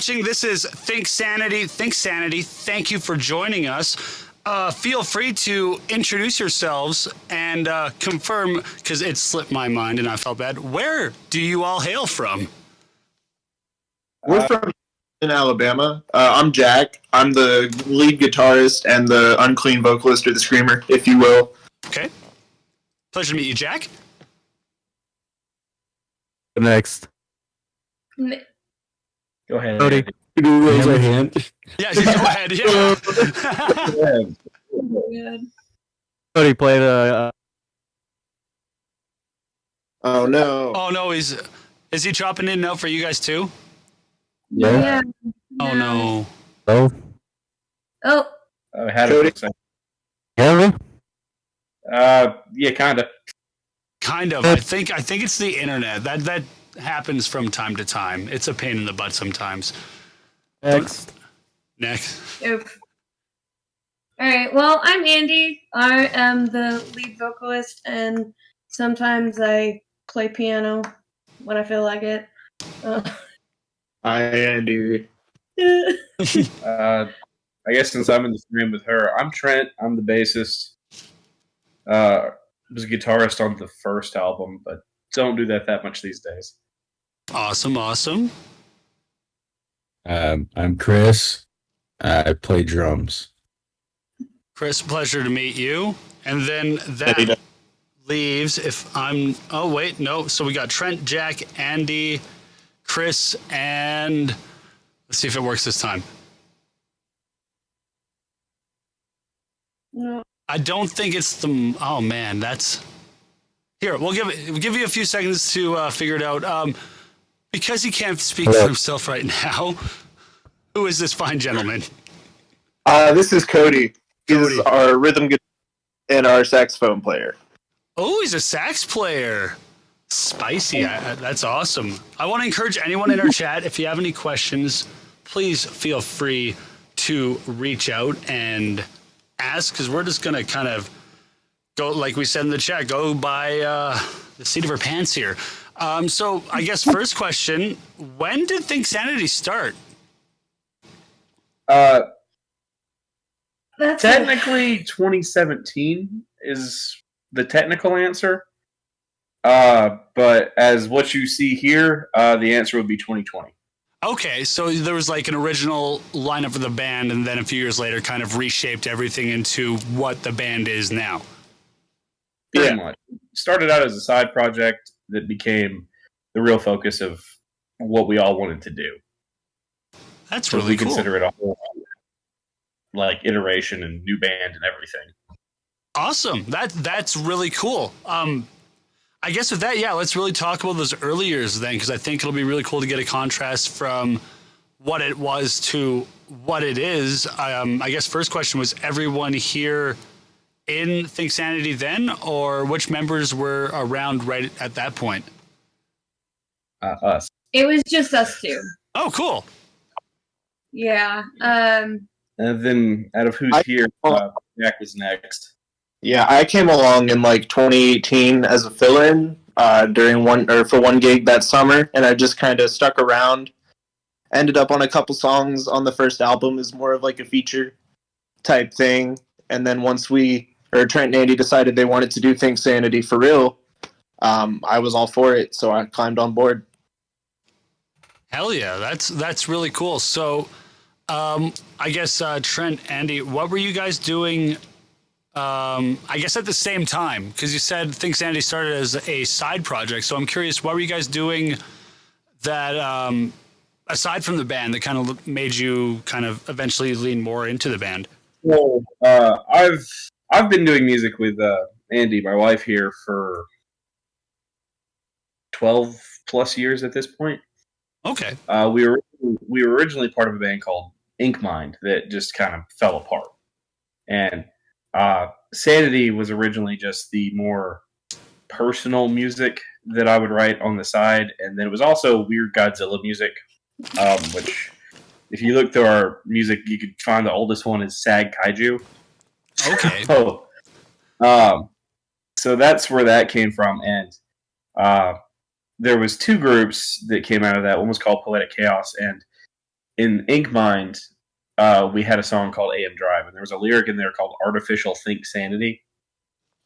watching. This is Think Sanity. Think Sanity. Thank you for joining us. Feel free to introduce yourselves and confirm, because it slipped my mind and I felt bad. Where do you all hail from? We're from in Alabama. I'm Jack. I'm the lead guitarist and the unclean vocalist, or the screamer, if you will. Okay. Pleasure to meet you, Jack. Next. Go ahead. Cody. Can you raise your hand? Yeah, go ahead. Yeah. Cody played a. Oh no. Oh no, is he dropping in now for you guys too? Yeah. Oh no. Oh. Oh. I had Cody? it. Kevin? Yeah, kind of. Kind of. I think it's the internet. That happens from time to time. It's a pain in the butt sometimes. Next. Oof. All right. Well, I'm Andy. I am the lead vocalist, and sometimes I play piano when I feel like it. Hi, Andy. I guess since I'm in the stream with her, I'm Trent. I'm the bassist. Was a guitarist on the first album, but don't do that much these days. Awesome. I'm Chris. I play drums. Chris, pleasure to meet you. And then that leaves oh wait, no. So we got Trent, Jack, Andy, Chris, and let's see if it works this time. No. I don't think it's the. Oh man, that's. Here, we'll give you a few seconds to figure it out. Because he can't speak for himself right now. Who is this fine gentleman? This is Cody. He's our rhythm guitar and our saxophone player. Oh, he's a sax player. Spicy. That's awesome. I want to encourage anyone in our chat, if you have any questions, please feel free to reach out and ask, because we're just going to kind of go, like we said in the chat, go by the seat of our pants here. So I guess first question, when did Think Sanity start? Technically, 2017 is the technical answer. But as what you see here, the answer would be 2020. Okay, so there was like an original lineup of the band, and then a few years later kind of reshaped everything into what the band is now. Pretty much. Started out as a side project that became the real focus of what we all wanted to do. That's so really we cool. Consider it a whole like iteration and new band and everything. Awesome. That's really cool. I guess with that, yeah, let's really talk about those early years then, because I think it'll be really cool to get a contrast from what it was to what it is. I guess first question, was everyone here in Think Sanity then, or which members were around right at that point? Us. It was just us two. Oh, cool. Yeah. And then out of who's here, Jack was next. Yeah, I came along in like 2018 as a fill-in for one gig that summer, and I just kind of stuck around. Ended up on a couple songs on the first album as more of like a feature type thing, and then once Trent and Andy decided they wanted to do Think Sanity for real, I was all for it, so I climbed on board. Hell yeah, that's really cool. So, I guess Trent, Andy, what were you guys doing? I guess at the same time, because you said Think Sanity started as a side project. So I'm curious, what were you guys doing that, aside from the band, that kind of made you kind of eventually lean more into the band? Well, I've been doing music with Andy, my wife here, for 12 plus years at this point. Okay. We were originally part of a band called Ink Mind that just kind of fell apart, and Sanity was originally just the more personal music that I would write on the side, and then it was also weird Godzilla music, which, if you look through our music, you could find the oldest one is Sag Kaiju. Okay. So that's where that came from, and there was two groups that came out of that. One was called Poetic Chaos, and in Ink Mind, we had a song called AM Drive, and there was a lyric in there called Artificial Think Sanity.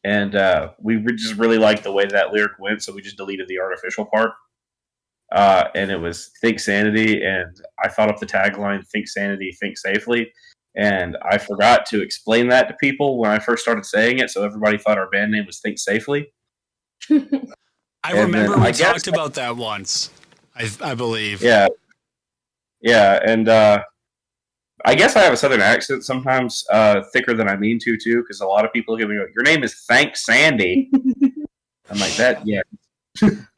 And we just really liked the way that lyric went, so we just deleted the artificial part. And it was Think Sanity, and I thought up the tagline, Think Sanity, Think Safely. And I forgot to explain that to people when I first started saying it, so everybody thought our band name was Think Safely. I remember we talked about that once, I believe. Yeah. Yeah, and I guess I have a southern accent sometimes, thicker than I mean to, too, because a lot of people give me, your name is Thank Sandy. I'm like, that, yeah.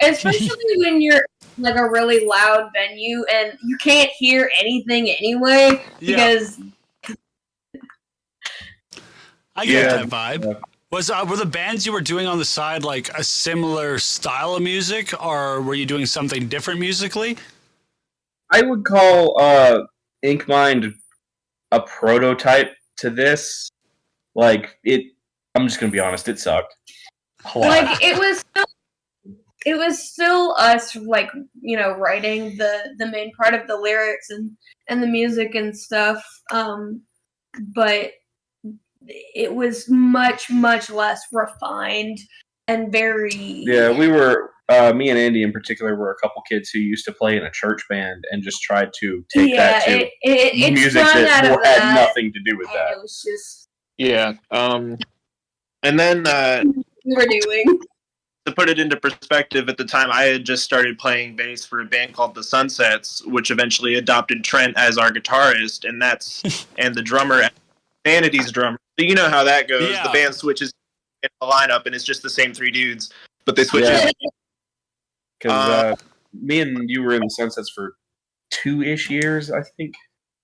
Especially when you're like a really loud venue and you can't hear anything anyway, because... I get that vibe. Yeah. Were the bands you were doing on the side like a similar style of music, or were you doing something different musically? I would call Ink Mind a prototype to this. Like I'm just gonna be honest, it sucked. Like it was still us, like, you know, writing the main part of the lyrics and the music and stuff. But it was much less refined and very. Yeah, we were. Me and Andy in particular were a couple kids who used to play in a church band and just tried to take that to music that had nothing to do with that. It was just and then we were doing. To put it into perspective, at the time I had just started playing bass for a band called the Sunsets, which eventually adopted Trent as our guitarist, and the drummer, Sanity's drummer. So you know how that goes. Yeah. The band switches in the lineup, and it's just the same three dudes, but they switch it. Because me and you were in the Sunsets for 2-ish years, I think.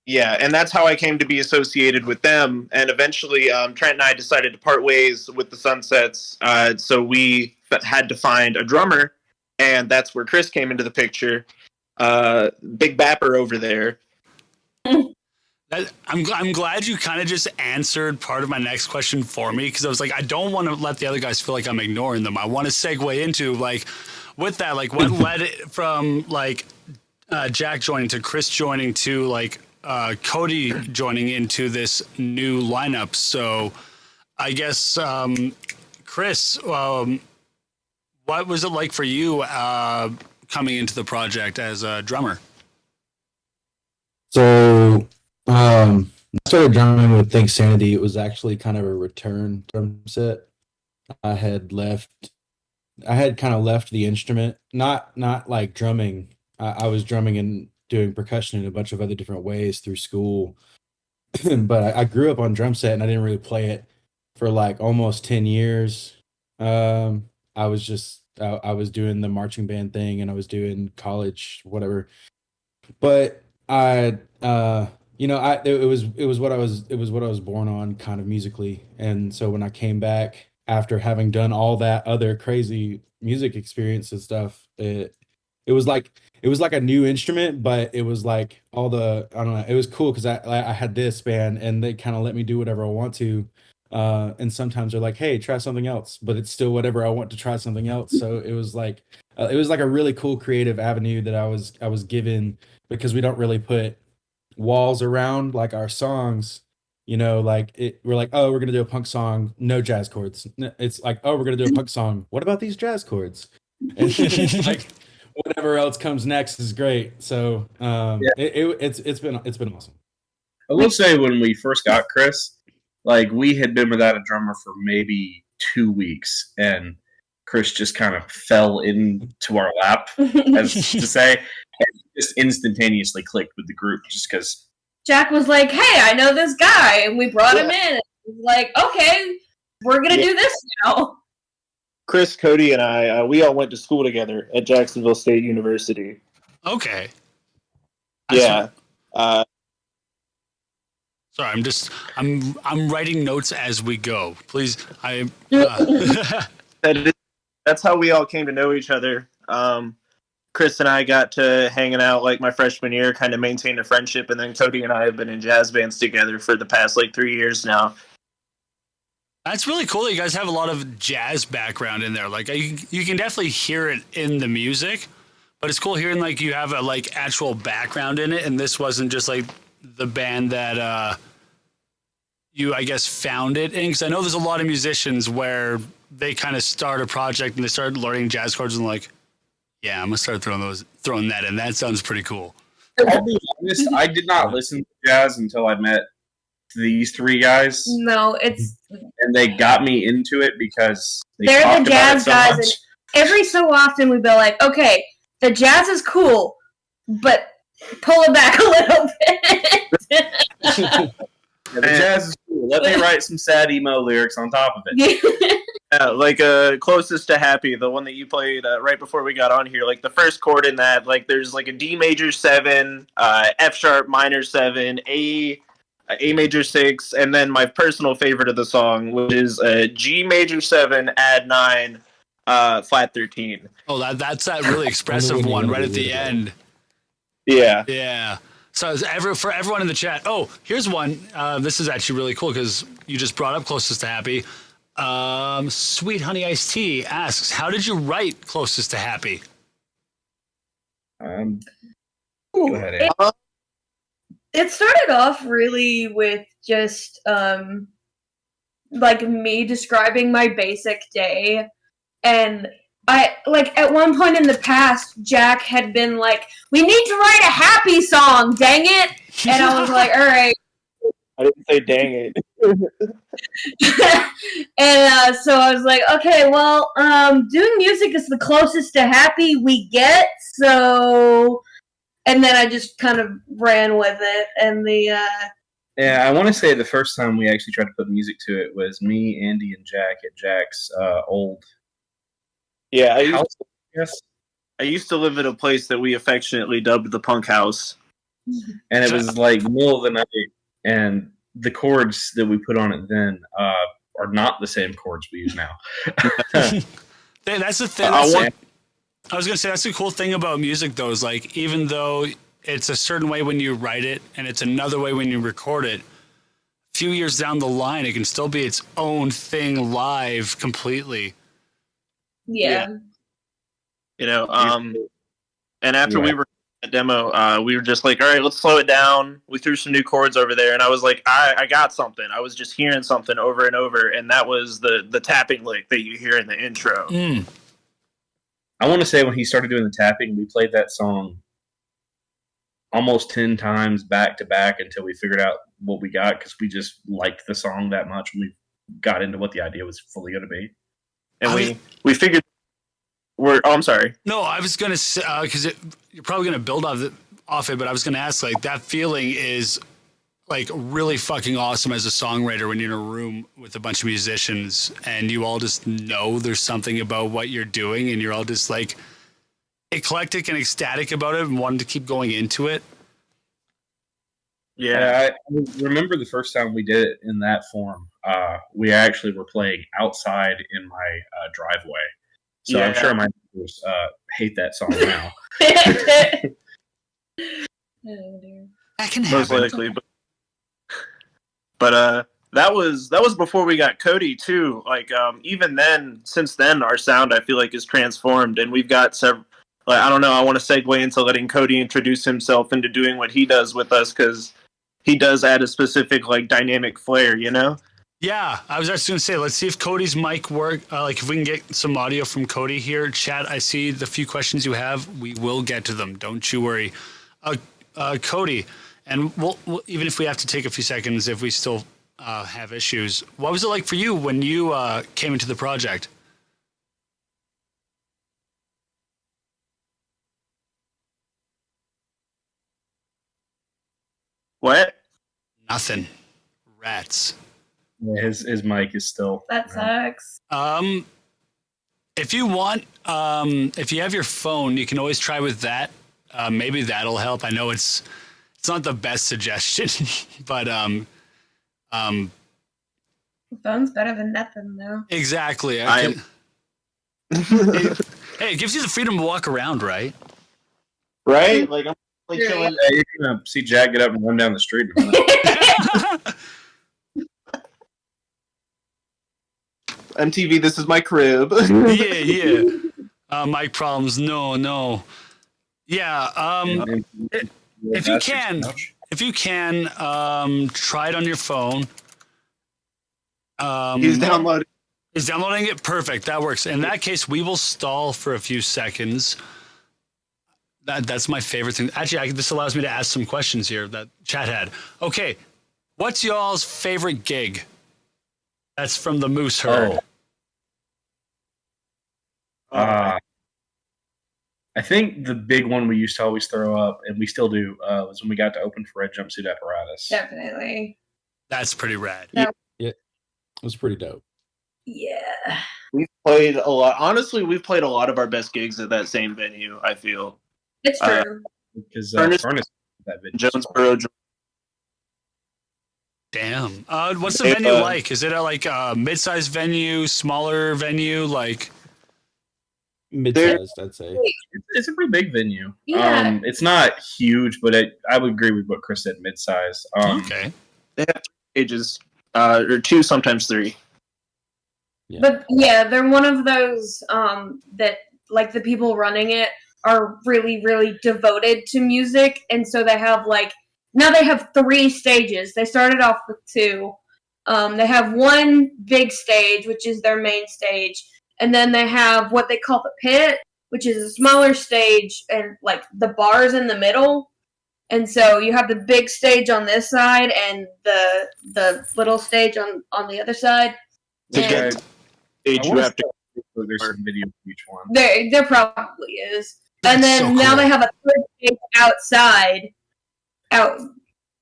Yeah, and that's how I came to be associated with them. And eventually, Trent and I decided to part ways with the Sunsets. So we had to find a drummer, and that's where Chris came into the picture. Big Bapper over there. I'm glad you kind of just answered part of my next question for me, because I was like, I don't want to let the other guys feel like I'm ignoring them. I want to segue into, like, with that, like, what led it from, like, Jack joining to Chris joining to, like, Cody joining into this new lineup. So I guess, Chris, what was it like for you coming into the project as a drummer? So I started drumming with Think Sanity. It was actually kind of a return drum set. I had kind of left the instrument, not like drumming. I was drumming and doing percussion in a bunch of other different ways through school. But I grew up on drum set and I didn't really play it for like almost 10 years. I was doing the marching band thing and I was doing college, whatever. But it was what I was born on, kind of musically. And so when I came back after having done all that other crazy music experience and stuff, it was like a new instrument, but it was like I don't know, it was cool because I had this band and they kind of let me do whatever I want to. And sometimes they're like, hey, try something else, but it's still whatever I want to try something else. So it was like a really cool creative avenue that I was given, because we don't really put walls around like our songs, you know, like we're like, oh, we're going to do a punk song, no jazz chords. It's like, oh, we're going to do a punk song. What about these jazz chords? And like, whatever else comes next is great. So it's been awesome. I will say, when we first got Chris, like, we had been without a drummer for maybe 2 weeks, and Chris just kind of fell into our lap, as to say, and just instantaneously clicked with the group, just because Jack was like, hey, I know this guy, and we brought him in. Like, okay, we're gonna do this now. Chris, Cody, and I, we all went to school together at Jacksonville State University. Okay. Yeah. Sorry, I'm writing notes as we go. Please, That's how we all came to know each other. Chris and I got to hanging out like my freshman year, kind of maintained a friendship, and then Cody and I have been in jazz bands together for the past like 3 years now. That's really cool that you guys have a lot of jazz background in there. Like, you can definitely hear it in the music, But it's cool hearing like you have a like actual background in it, and this wasn't just like the band that you, I guess, found it in. Because I know there's a lot of musicians where they kind of start a project and they start learning jazz chords and like, yeah, I'm gonna start throwing that in. That sounds pretty cool. I'll be honest, I did not listen to jazz until I met these three guys, No, it's and they got me into it because they're talked the about it jazz so guys, much. and every so often we'd be like, okay, the jazz is cool, but pull it back a little bit. Yeah, the jazz is cool. Let me write some sad emo lyrics on top of it. Like closest to Happy, the one that you played right before we got on here. Like the first chord in that, like there's like a D major 7, F sharp minor 7, A major 6, and then my personal favorite of the song, which is G major 7, add 9, flat 13. Oh, that's that really expressive one right at the end. Yeah. Yeah. So for everyone in the chat, oh, here's one. This is actually really cool because you just brought up Closest to Happy. Sweet Honey Iced Tea asks, how did you write Closest to Happy? Go ahead, Andy. It started off really with just like me describing my basic day, and I like at one point in the past Jack had been like, we need to write a happy song, dang it, and I was like, all right. I didn't say dang it. And so I was like, okay, well, doing music is the closest to happy we get, so, and then I just kind of ran with it, and Yeah, I want to say the first time we actually tried to put music to it was me, Andy, and Jack at Jack's old Yeah, house. Yes, I used to live in a place that we affectionately dubbed the Punk House. and it was like middle of the night, and the chords that we put on it then are not the same chords we use now. That's the thing. I was gonna say that's the cool thing about music, though, is like even though it's a certain way when you write it and it's another way when you record it, a few years down the line, it can still be its own thing live completely. yeah. You know, and after we were that demo, we were just like, all right, let's slow it down. We threw some new chords over there, and I was like, I got something. I was just hearing something over and over, and that was the tapping lick that you hear in the intro. I want to say when he started doing the tapping, we played that song almost 10 times back to back until we figured out what we got, because we just liked the song that much. We got into what the idea was fully going to be. And we figured I'm sorry. No, I was gonna say because you're probably gonna build off it, but I was gonna ask, like, that feeling is like really fucking awesome as a songwriter when you're in a room with a bunch of musicians and you all just know there's something about what you're doing and you're all just like eclectic and ecstatic about it and wanting to keep going into it. Yeah, I remember the first time we did it in that form. We actually were playing outside in my driveway. So I'm sure my neighbors hate that song now. Oh, dear. That can most happen. likely. But that was before we got Cody too. Like even then, since then, our sound I feel like is transformed, and we've got several. Like, I don't know. I want to segue into letting Cody introduce himself into doing what he does with us, because he does add a specific like dynamic flair, you know. Yeah, I was just going to say, let's see if Cody's mic work. Like, if we can get some audio from Cody here. Chat, I see the few questions you have. We will get to them. Don't you worry. Cody, and we'll, even if we have to take a few seconds, if we still have issues, what was it like for you when you came into the project? What? Nothing. Rats. Yeah, his mic is still. That sucks. If you want, if you have your phone, you can always try with that. Maybe that'll help. I know it's not the best suggestion, but Phone's better than nothing, though. exactly. Hey, it gives you the freedom to walk around, right? right? Like I'm like Yeah. chilling. You're gonna see Jack get up and run down the street in a minute. MTV, this is my crib. Yeah. Mic problems. No. Yeah. If you can, try it on your phone. He's downloading. He's downloading it. Perfect. That works. In that case, we will stall for a few seconds. That's my favorite thing. Actually, this allows me to ask some questions here that chat had. Okay, what's y'all's favorite gig? That's from the Moose Herd. I think the big one we used to always throw up, and we still do, was when we got to open for Red Jumpsuit Apparatus. Definitely. That's pretty rad. Yeah. It was pretty dope. Yeah. We've played a lot. Honestly, we've played a lot of our best gigs at that same venue, I feel. It's true. Because Furnace- that video. Jonesboro. Damn. What's the venue like? Is it a mid-sized venue, smaller venue? Like Mid-sized, I'd say. It's a pretty big venue. Yeah. It's not huge, but I would agree with what Chris said, mid-size. okay. They have stages, or 2, sometimes 3. Yeah. But yeah, they're one of those that like the people running it are really, really devoted to music, and so they have now they have 3 stages. They started off with 2. They have one big stage, which is their main stage, and then they have what they call the pit, which is a smaller stage, and the bars in the middle. And so you have the big stage on this side and the little stage on the other side. To And get stage, you have to. There's some video for each one. there probably is. And That's then so now cool. they have a third stage outside.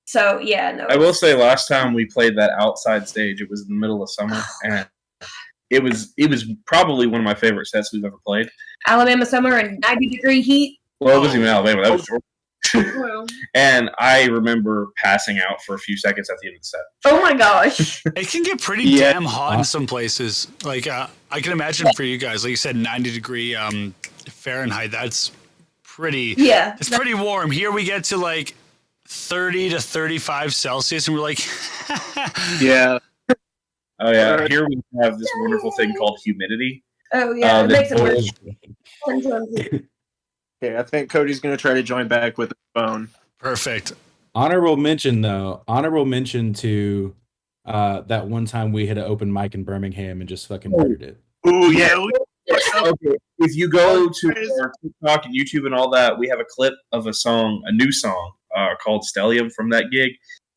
So yeah, no. I will say, last time we played that outside stage, it was in the middle of summer, and it was probably one of my favorite sets we've ever played. Alabama summer and 90-degree heat. Well, it wasn't even Alabama. That was Georgia. Well, And I remember passing out for a few seconds at the end of the set. oh my gosh. It can get pretty Yeah. damn hot in some places. I can imagine for you guys, like you said, 90-degree Fahrenheit. That's pretty. Yeah. It's pretty warm. Here we get to 30 to 35 Celsius, and we're like, Yeah. Oh yeah, here we have this wonderful thing called humidity. Oh yeah. It that makes it boils- worse. Okay, I think Cody's going to try to join back with his phone. perfect. Honorable mention to that one time we had an open mic in Birmingham and just fucking murdered it. Ooh, yeah. Okay, if you go to our TikTok and YouTube and all that, we have a clip of a new song called Stellium from that gig,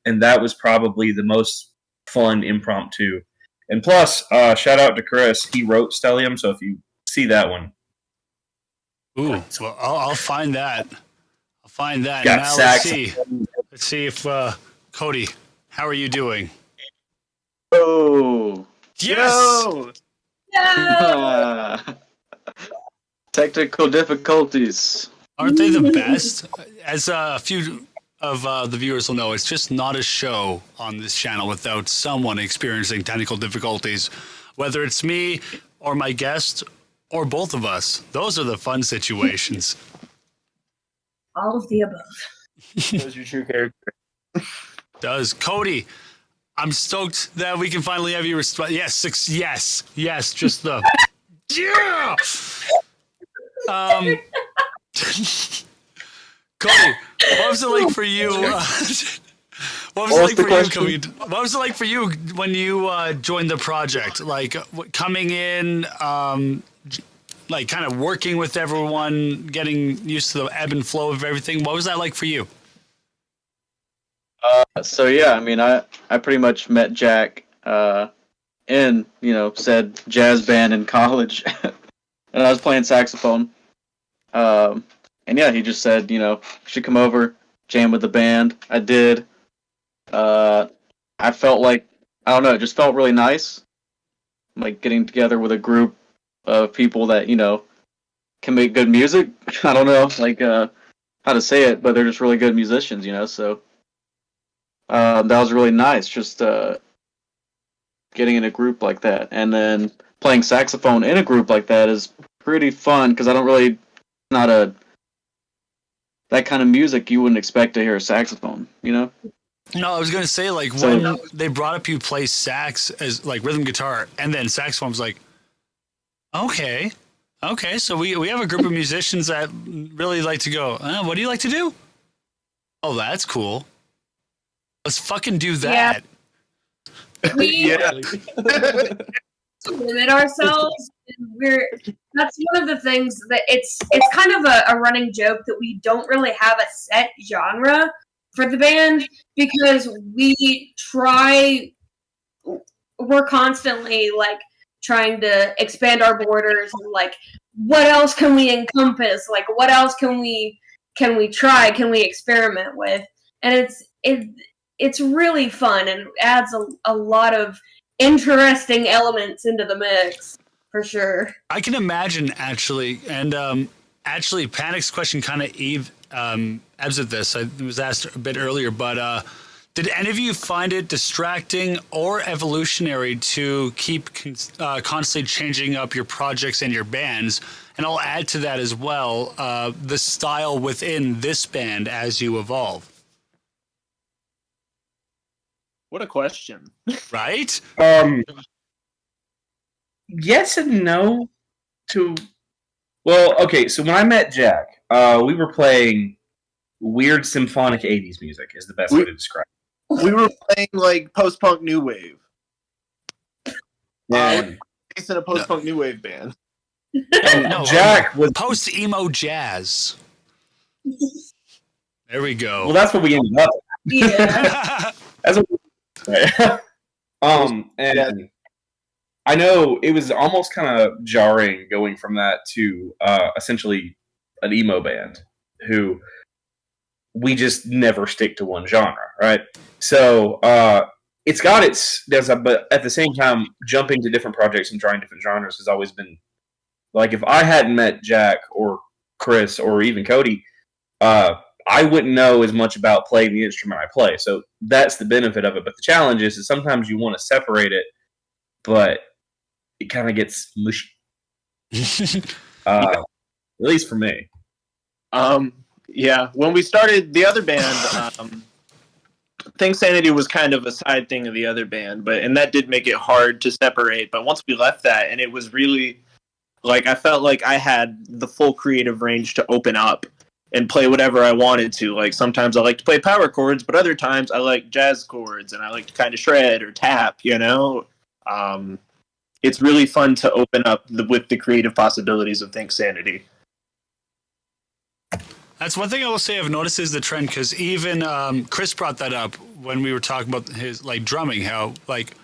and that was probably the most fun impromptu. And plus, shout out to Chris, he wrote Stellium, so if you see that one. Ooh, well, I'll find that. I'll find that. Got Now sax. let's see if Cody, how are you doing? Oh, Yes. Yo! technical difficulties. Aren't they the best? As a few of the viewers will know, it's just not a show on this channel without someone experiencing technical difficulties, whether it's me or my guest or both of us. Those are the fun situations. All of the above. Who's your true character? Does Cody? I'm stoked that we can finally have you respond. Yes, yes, just the yeah. Cody, what was it like for you? What was it like for you when you joined the project? Coming in, kind of working with everyone, getting used to the ebb and flow of everything. What was that like for you? So yeah, I mean, I pretty much met Jack in said jazz band in college, and I was playing saxophone. And yeah, he just said, you should come over, jam with the band. I did. I felt like, I don't know, it just felt really nice. Like getting together with a group of people that, can make good music. I don't know, how to say it, but they're just really good musicians, so that was really nice, just getting in a group like that. And then playing saxophone in a group like that is pretty fun, because I don't really, that kind of music you wouldn't expect to hear a saxophone, No, I was gonna say when they brought up you play sax as rhythm guitar and then saxophone, I was like, okay, Okay, so we have a group of musicians that really like to go, what do you like to do? Oh, that's cool. Let's fucking do that. We Yeah. limit ourselves. That's one of the things that it's kind of a running joke that we don't really have a set genre for the band because we're constantly like trying to expand our borders and like what else can we encompass, like what else can we try, can we experiment with, and it's really fun and adds a lot of interesting elements into the mix for sure. I can imagine actually, and actually Panic's question kind of ebbs at this. I was asked a bit earlier, but did any of you find it distracting or evolutionary to keep constantly changing up your projects and your bands? And I'll add to that as well, the style within this band as you evolve. What a question. Right? Yes and no. Well, okay. So when I met Jack, we were playing weird symphonic '80s music. Is the best way to describe it. We were playing like post-punk new wave. Yeah. Based in a post-punk new wave band. No, Jack was post-emo jazz. There we go. well. That's what we ended up. Yeah. That's what and I know it was almost kind of jarring going from that to essentially an emo band who we just never stick to one genre, right? So it's got but at the same time, jumping to different projects and trying different genres has always been like if I hadn't met Jack or Chris or even Cody, I wouldn't know as much about playing the instrument I play. So that's the benefit of it. But the challenge is sometimes you want to separate it, but it kind of gets mushy. At least for me. Yeah. When we started the other band, I think Sanity was kind of a side thing of the other band, and that did make it hard to separate. But once we left that, and it was really like I felt like I had the full creative range to open up and play whatever I wanted to. Like sometimes I like to play power chords, but other times I like jazz chords and I like to kind of shred or tap, you know? It's really fun to open up with the creative possibilities of Think Sanity. That's one thing I will say I've noticed is the trend, because even Chris brought that up when we were talking about his like drumming, how like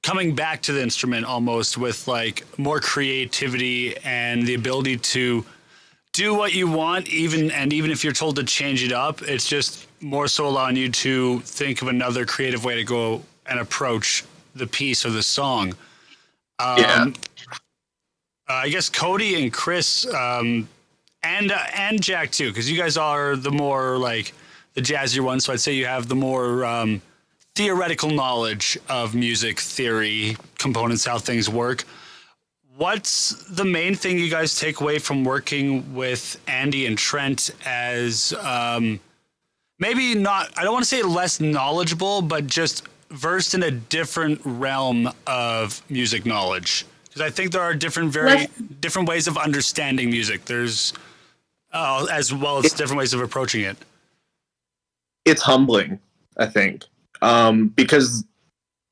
coming back to the instrument almost with like more creativity and the ability to do what you want, even if you're told to change it up, it's just more so allowing you to think of another creative way to go and approach the piece or the song. Yeah. I guess Cody and Chris and Jack too, because you guys are the more like the jazzier ones. So I'd say you have the more theoretical knowledge of music theory components, how things work. What's the main thing you guys take away from working with Andy and Trent as maybe not, I don't want to say less knowledgeable, but just versed in a different realm of music knowledge? Because I think there are different ways of understanding music. There's as well as different ways of approaching it. It's humbling, I think, because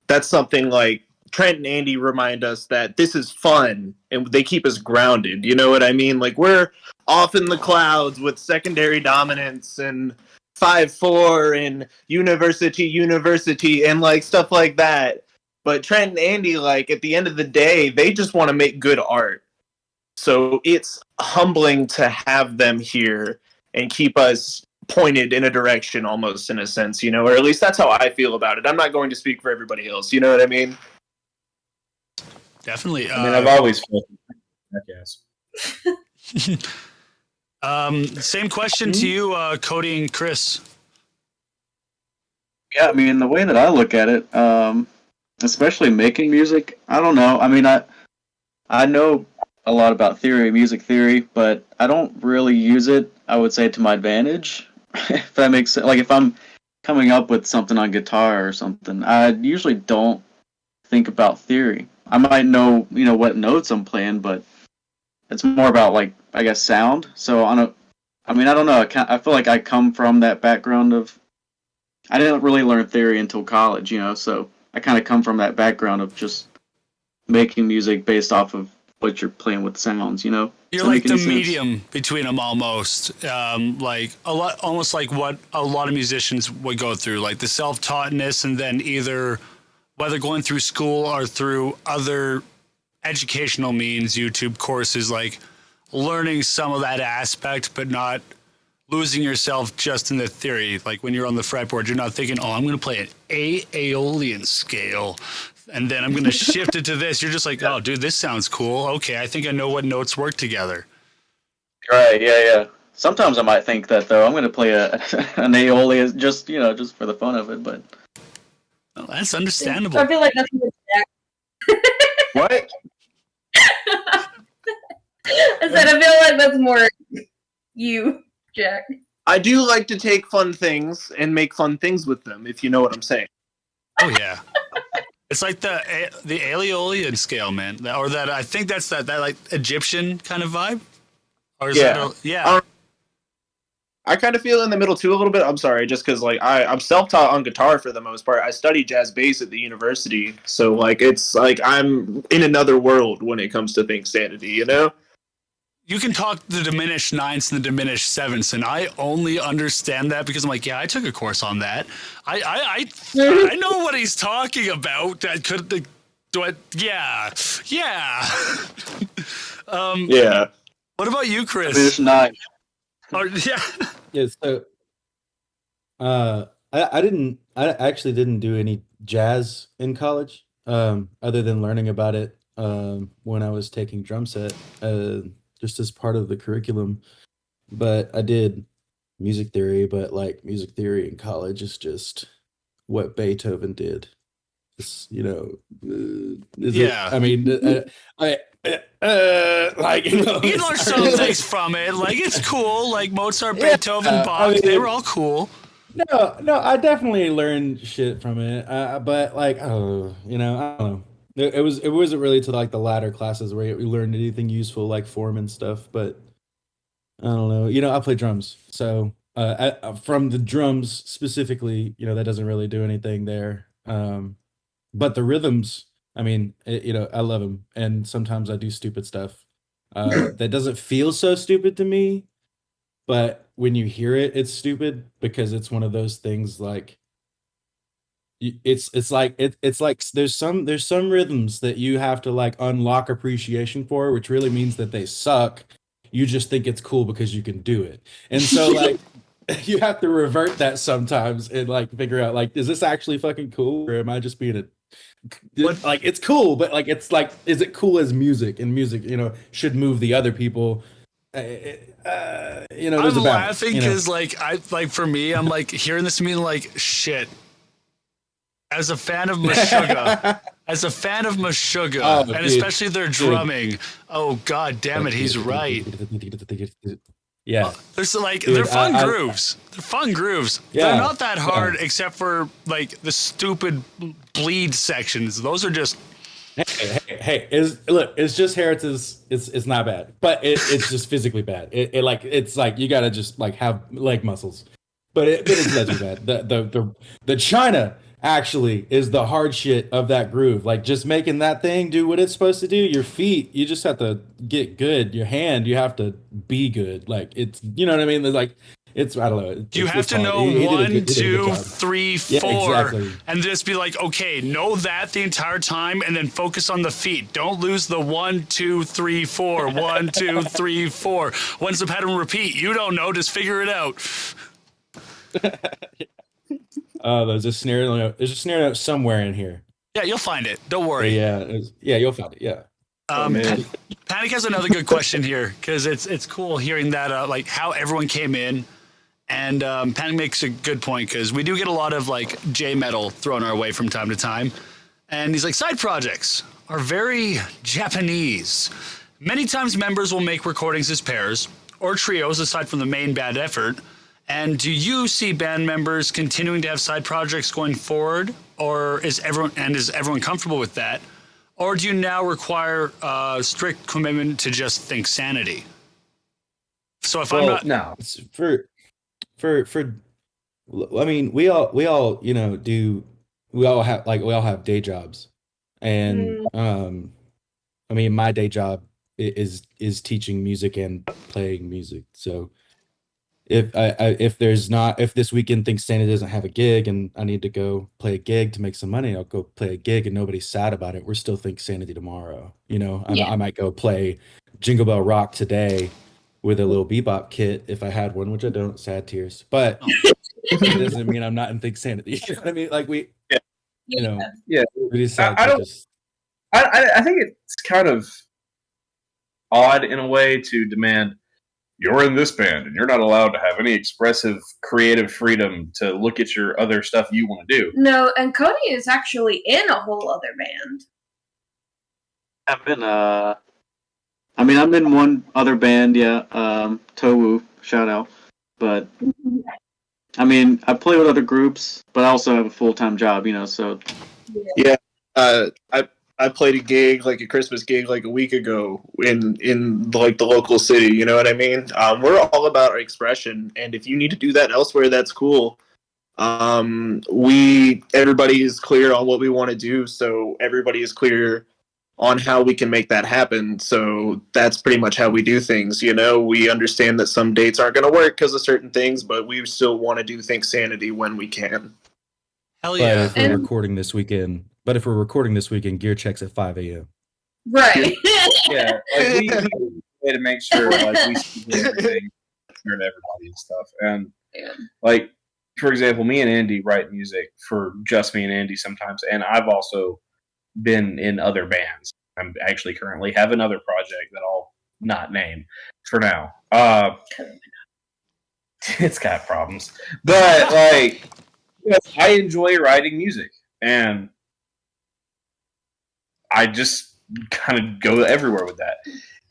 that's something like Trent and Andy remind us that this is fun and they keep us grounded. You know what I mean? Like we're off in the clouds with secondary dominance and 5/4 and university and like stuff like that. But Trent and Andy, like at the end of the day, they just want to make good art. So it's humbling to have them here and keep us pointed in a direction almost in a sense, you know, or at least that's how I feel about it. I'm not going to speak for everybody else. You know what I mean? Definitely. I mean, I've always felt that, yes. Same question to you, Cody and Chris. Yeah, I mean, the way that I look at it, especially making music, I don't know. I mean, I know a lot about music theory, but I don't really use it, I would say, to my advantage, if that makes sense. Like, if I'm coming up with something on guitar or something, I usually don't think about theory. I might know, what notes I'm playing, but it's more about like I guess sound. So I don't know. I feel like I come from that background of. I didn't really learn theory until college, so I kind of come from that background of just making music based off of what you're playing with sounds, You're Does that like make any the sense? medium between them almost. Like almost like what a lot of musicians would go through, like the self-taughtness, and then either whether going through school or through other educational means, YouTube courses, like learning some of that aspect, but not losing yourself just in the theory. Like when you're on the fretboard, you're not thinking, oh, I'm going to play an Aeolian scale, and then I'm going to shift it to this. You're just like, oh, dude, this sounds cool. Okay, I think I know what notes work together. Right, yeah. Sometimes I might think that, though. I'm going to play an Aeolian just for the fun of it, but... Well, that's understandable. I feel like that's what Jack. What? I said I feel like that's more you, Jack. I do like to take fun things and make fun things with them, if you know what I'm saying. Oh yeah, it's like the Aeolian scale, man, or that I think that's that like Egyptian kind of vibe. Or is that I kind of feel in the middle too a little bit. I'm sorry, just because like I'm self-taught on guitar for the most part. I study jazz bass at the university, so like it's like I'm in another world when it comes to things sanity, You can talk the diminished ninths and the diminished sevenths, and I only understand that because I'm like, yeah, I took a course on that. I know what he's talking about. Yeah. Yeah. What about you, Chris? Diminished nine. Yeah. Yeah, so I actually didn't do any jazz in college, other than learning about it when I was taking drum set, just as part of the curriculum. But I did music theory, but like music theory in college is just what Beethoven did. It's, I mean, like You learn some things from it. Like it's cool. Like Mozart, Beethoven, Bach, they were all cool. No, I definitely learned shit from it. But like, I don't know. It wasn't really to like the latter classes where we learned anything useful like form and stuff. But I don't know. I play drums, so from the drums specifically, that doesn't really do anything there. But the rhythms, I mean, I love them, and sometimes I do stupid stuff that doesn't feel so stupid to me, but when you hear it, it's stupid because it's one of those things like it's like there's some rhythms that you have to like unlock appreciation for, which really means that they suck. You just think it's cool because you can do it, and so like you have to revert that sometimes and like figure out like, is this actually fucking cool, or am I just being like it's cool, but like it's like, is it cool as music? And music, should move the other people. There's I'm laughing because for me, I'm like hearing this and being like, shit. As a fan of Meshuggah, and especially their drumming, oh god damn it, he's right. Yeah, they're fun grooves. They're fun grooves. Yeah, they're not that hard except for like the stupid bleed sections. Those are just. Hey! It's just Heritage. It's not bad, but it's just physically bad. It's like you gotta just like have leg muscles, but it's legend bad. The China actually is the hard shit of that groove. Like just making that thing do what it's supposed to do. Your feet, you just have to get good. Your hand, you have to be good. Like it's, you know what I mean? There's like, it's, I don't know. You have to know 1, 2, 3, 4, exactly. And just be like, okay, know that the entire time, and then focus on the feet. Don't lose the 1, 2, 3, 4, 1, 2, 3, 4. When's the pattern repeat? You don't know. Just figure it out. There's a snare note. There's a snare note somewhere in here. Yeah, you'll find it. Don't worry. Yeah, you'll find it. Yeah. Panic has another good question here because it's cool hearing that like how everyone came in, and Panic makes a good point because we do get a lot of like J metal thrown our way from time to time, and he's like, side projects are very Japanese. Many times members will make recordings as pairs or trios aside from the main band effort. And do you see band members continuing to have side projects going forward, or is everyone comfortable with that? Or do you now require strict commitment to just think Sanity? So if I'm not, no. It's for I mean, we all, you know, we all have day jobs. And I mean, my day job is teaching music and playing music. So if this weekend thinks Santa doesn't have a gig and I need to go play a gig to make some money, I'll go play a gig and nobody's sad about it. We're still think Sanity tomorrow. You know, I might go play Jingle Bell Rock today with a little bebop kit if I had one, which I don't. Sad tears, but it doesn't mean I'm not in think Sanity. You know what I mean? Like you know, we decide I to don't. just. I think it's kind of odd in a way to demand you're in this band and you're not allowed to have any expressive creative freedom to look at your other stuff you want to do. No, and Cody is actually in a whole other band. I've been I mean, I'm in one other band, Towu, shout out. But I mean, I play with other groups, but I also have a full-time job, you know, so I played a gig, like a Christmas gig, like a week ago in like the local city. You know what I mean? We're all about our expression, and if you need to do that elsewhere, that's cool. Everybody is clear on what we want to do, so everybody is clear on how we can make that happen. So that's pretty much how we do things. You know, we understand that some dates aren't going to work because of certain things, but we still want to do Think Sanity when we can. hell But yeah. if we're recording this weekend, gear checks at 5 a.m. Right. Yeah, like we way to make sure like we see everything fair to everybody and stuff. And like for example, me and Andy write music for just me and Andy sometimes, and I've also been in other bands. I'm actually currently have another project that I'll not name for now. It's got problems, but like I enjoy writing music, and I just kind of go everywhere with that.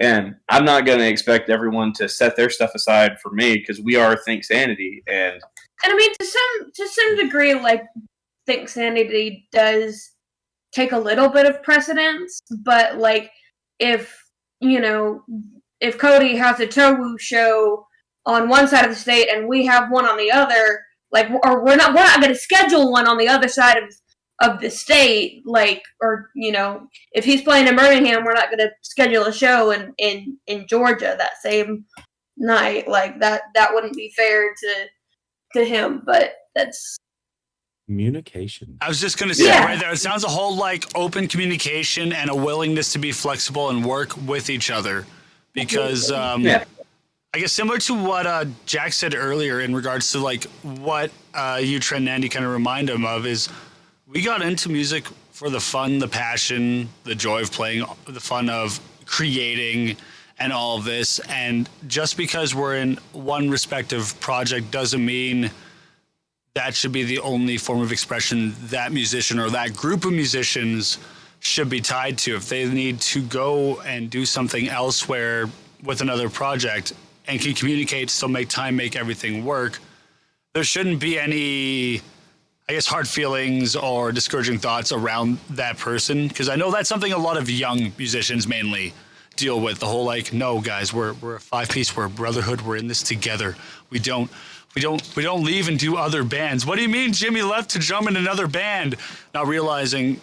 And I'm not going to expect everyone to set their stuff aside for me because we are Think Sanity. And I mean, to some degree, like Think Sanity does take a little bit of precedence, but like if Cody has a Towu show on one side of the state and we have one on the other, like, or we're not going to schedule one on the other side of the state, like, or if he's playing in Birmingham, we're not going to schedule a show in Georgia that same night. Like that wouldn't be fair to him, but that's Communication. I was just going to say right there, it sounds a whole like open communication and a willingness to be flexible and work with each other. Because I guess similar to what Jack said earlier in regards to like what you, Trent and Andy kind of remind him of is we got into music for the fun, the passion, the joy of playing, the fun of creating and all of this. And just because we're in one respective project doesn't mean that should be the only form of expression that musician or that group of musicians should be tied to. If they need to go and do something elsewhere with another project and can communicate, still make time, make everything work, there shouldn't be any, I guess, hard feelings or discouraging thoughts around that person. Because I know that's something a lot of young musicians mainly deal with. The whole like, no, guys, we're a five-piece, we're a brotherhood, we're in this together. We don't leave and do other bands. What do you mean Jimmy left to drum in another band? Not realizing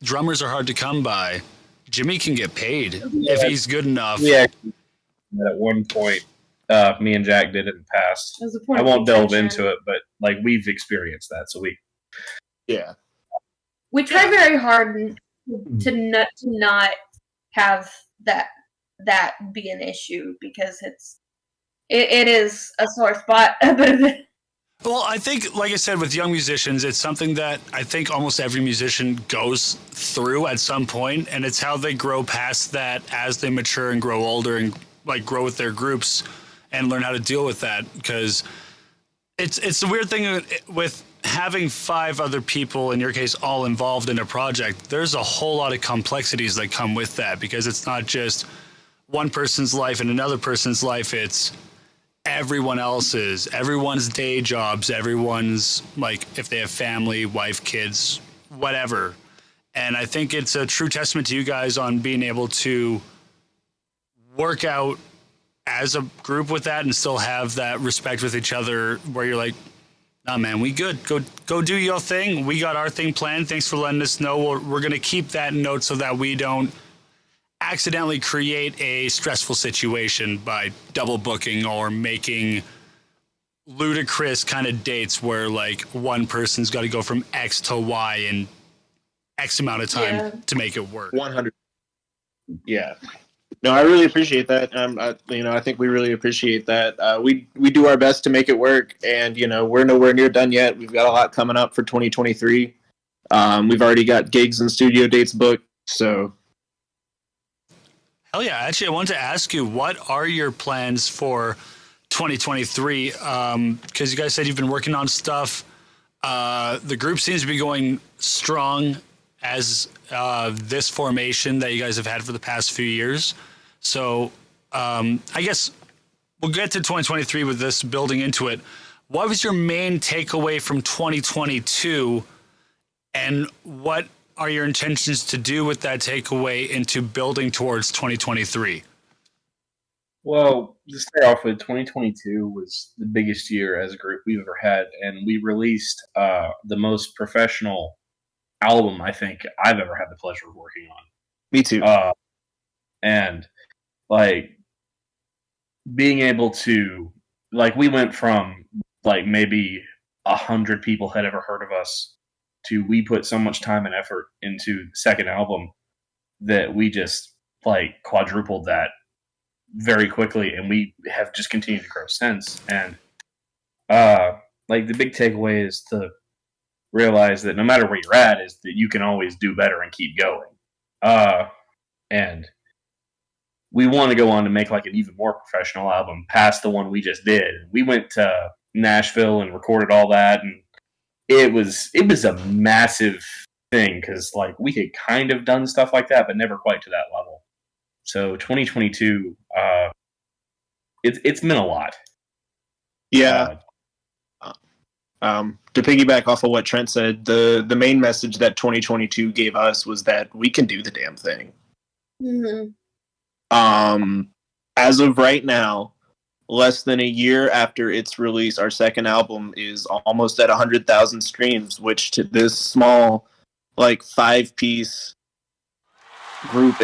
drummers are hard to come by. Jimmy can get paid if he's good enough. Yeah, at one point, me and Jack did it in the past. I won't delve into it, but like we've experienced that, so we try very hard to not have that be an issue because it is a sore spot. Well, I think, like I said, with young musicians, it's something that I think almost every musician goes through at some point, and it's how they grow past that as they mature and grow older and like grow with their groups and learn how to deal with that. Because it's the weird thing with having 5 other people, in your case, all involved in a project. There's a whole lot of complexities that come with that because it's not just one person's life and another person's life. It's everyone's day jobs, everyone's like if they have family, wife, kids, whatever. And I think it's a true testament to you guys on being able to work out as a group with that and still have that respect with each other where you're like, nah, man, we good. Go do your thing. We got our thing planned. Thanks for letting us know. We're going to keep that note so that we don't accidentally create a stressful situation by double booking or making ludicrous kind of dates where like one person's got to go from X to Y in X amount of time to make it work. 100. Yeah. No, I really appreciate that. I think we really appreciate that. We do our best to make it work, and we're nowhere near done yet. We've got a lot coming up for 2023. We've already got gigs and studio dates booked. So, hell yeah! Actually, I wanted to ask you, what are your plans for 2023? Because you guys said you've been working on stuff. The group seems to be going strong as this formation that you guys have had for the past few years. So I guess we'll get to 2023 with this building into it. What was your main takeaway from 2022, and what are your intentions to do with that takeaway into building towards 2023? Well, to start off with, 2022 was the biggest year as a group we've ever had, and we released the most professional album I think I've ever had the pleasure of working on. Me too. And like being able to, like, we went from like maybe 100 people had ever heard of us to we put so much time and effort into the second album that we just like quadrupled that very quickly, and we have just continued to grow since. And like the big takeaway is to realize that no matter where you're at, is that you can always do better and keep going. And we want to go on to make like an even more professional album past the one we just did. We went to Nashville and recorded all that, and it was a massive thing because like we had kind of done stuff like that, but never quite to that level. So 2022, it's meant a lot. Yeah. To piggyback off of what Trent said, the main message that 2022 gave us was that we can do the damn thing. Mm-hmm. As of right now, less than a year after its release, our second album is almost at 100,000 streams, which to this small, like 5-piece group.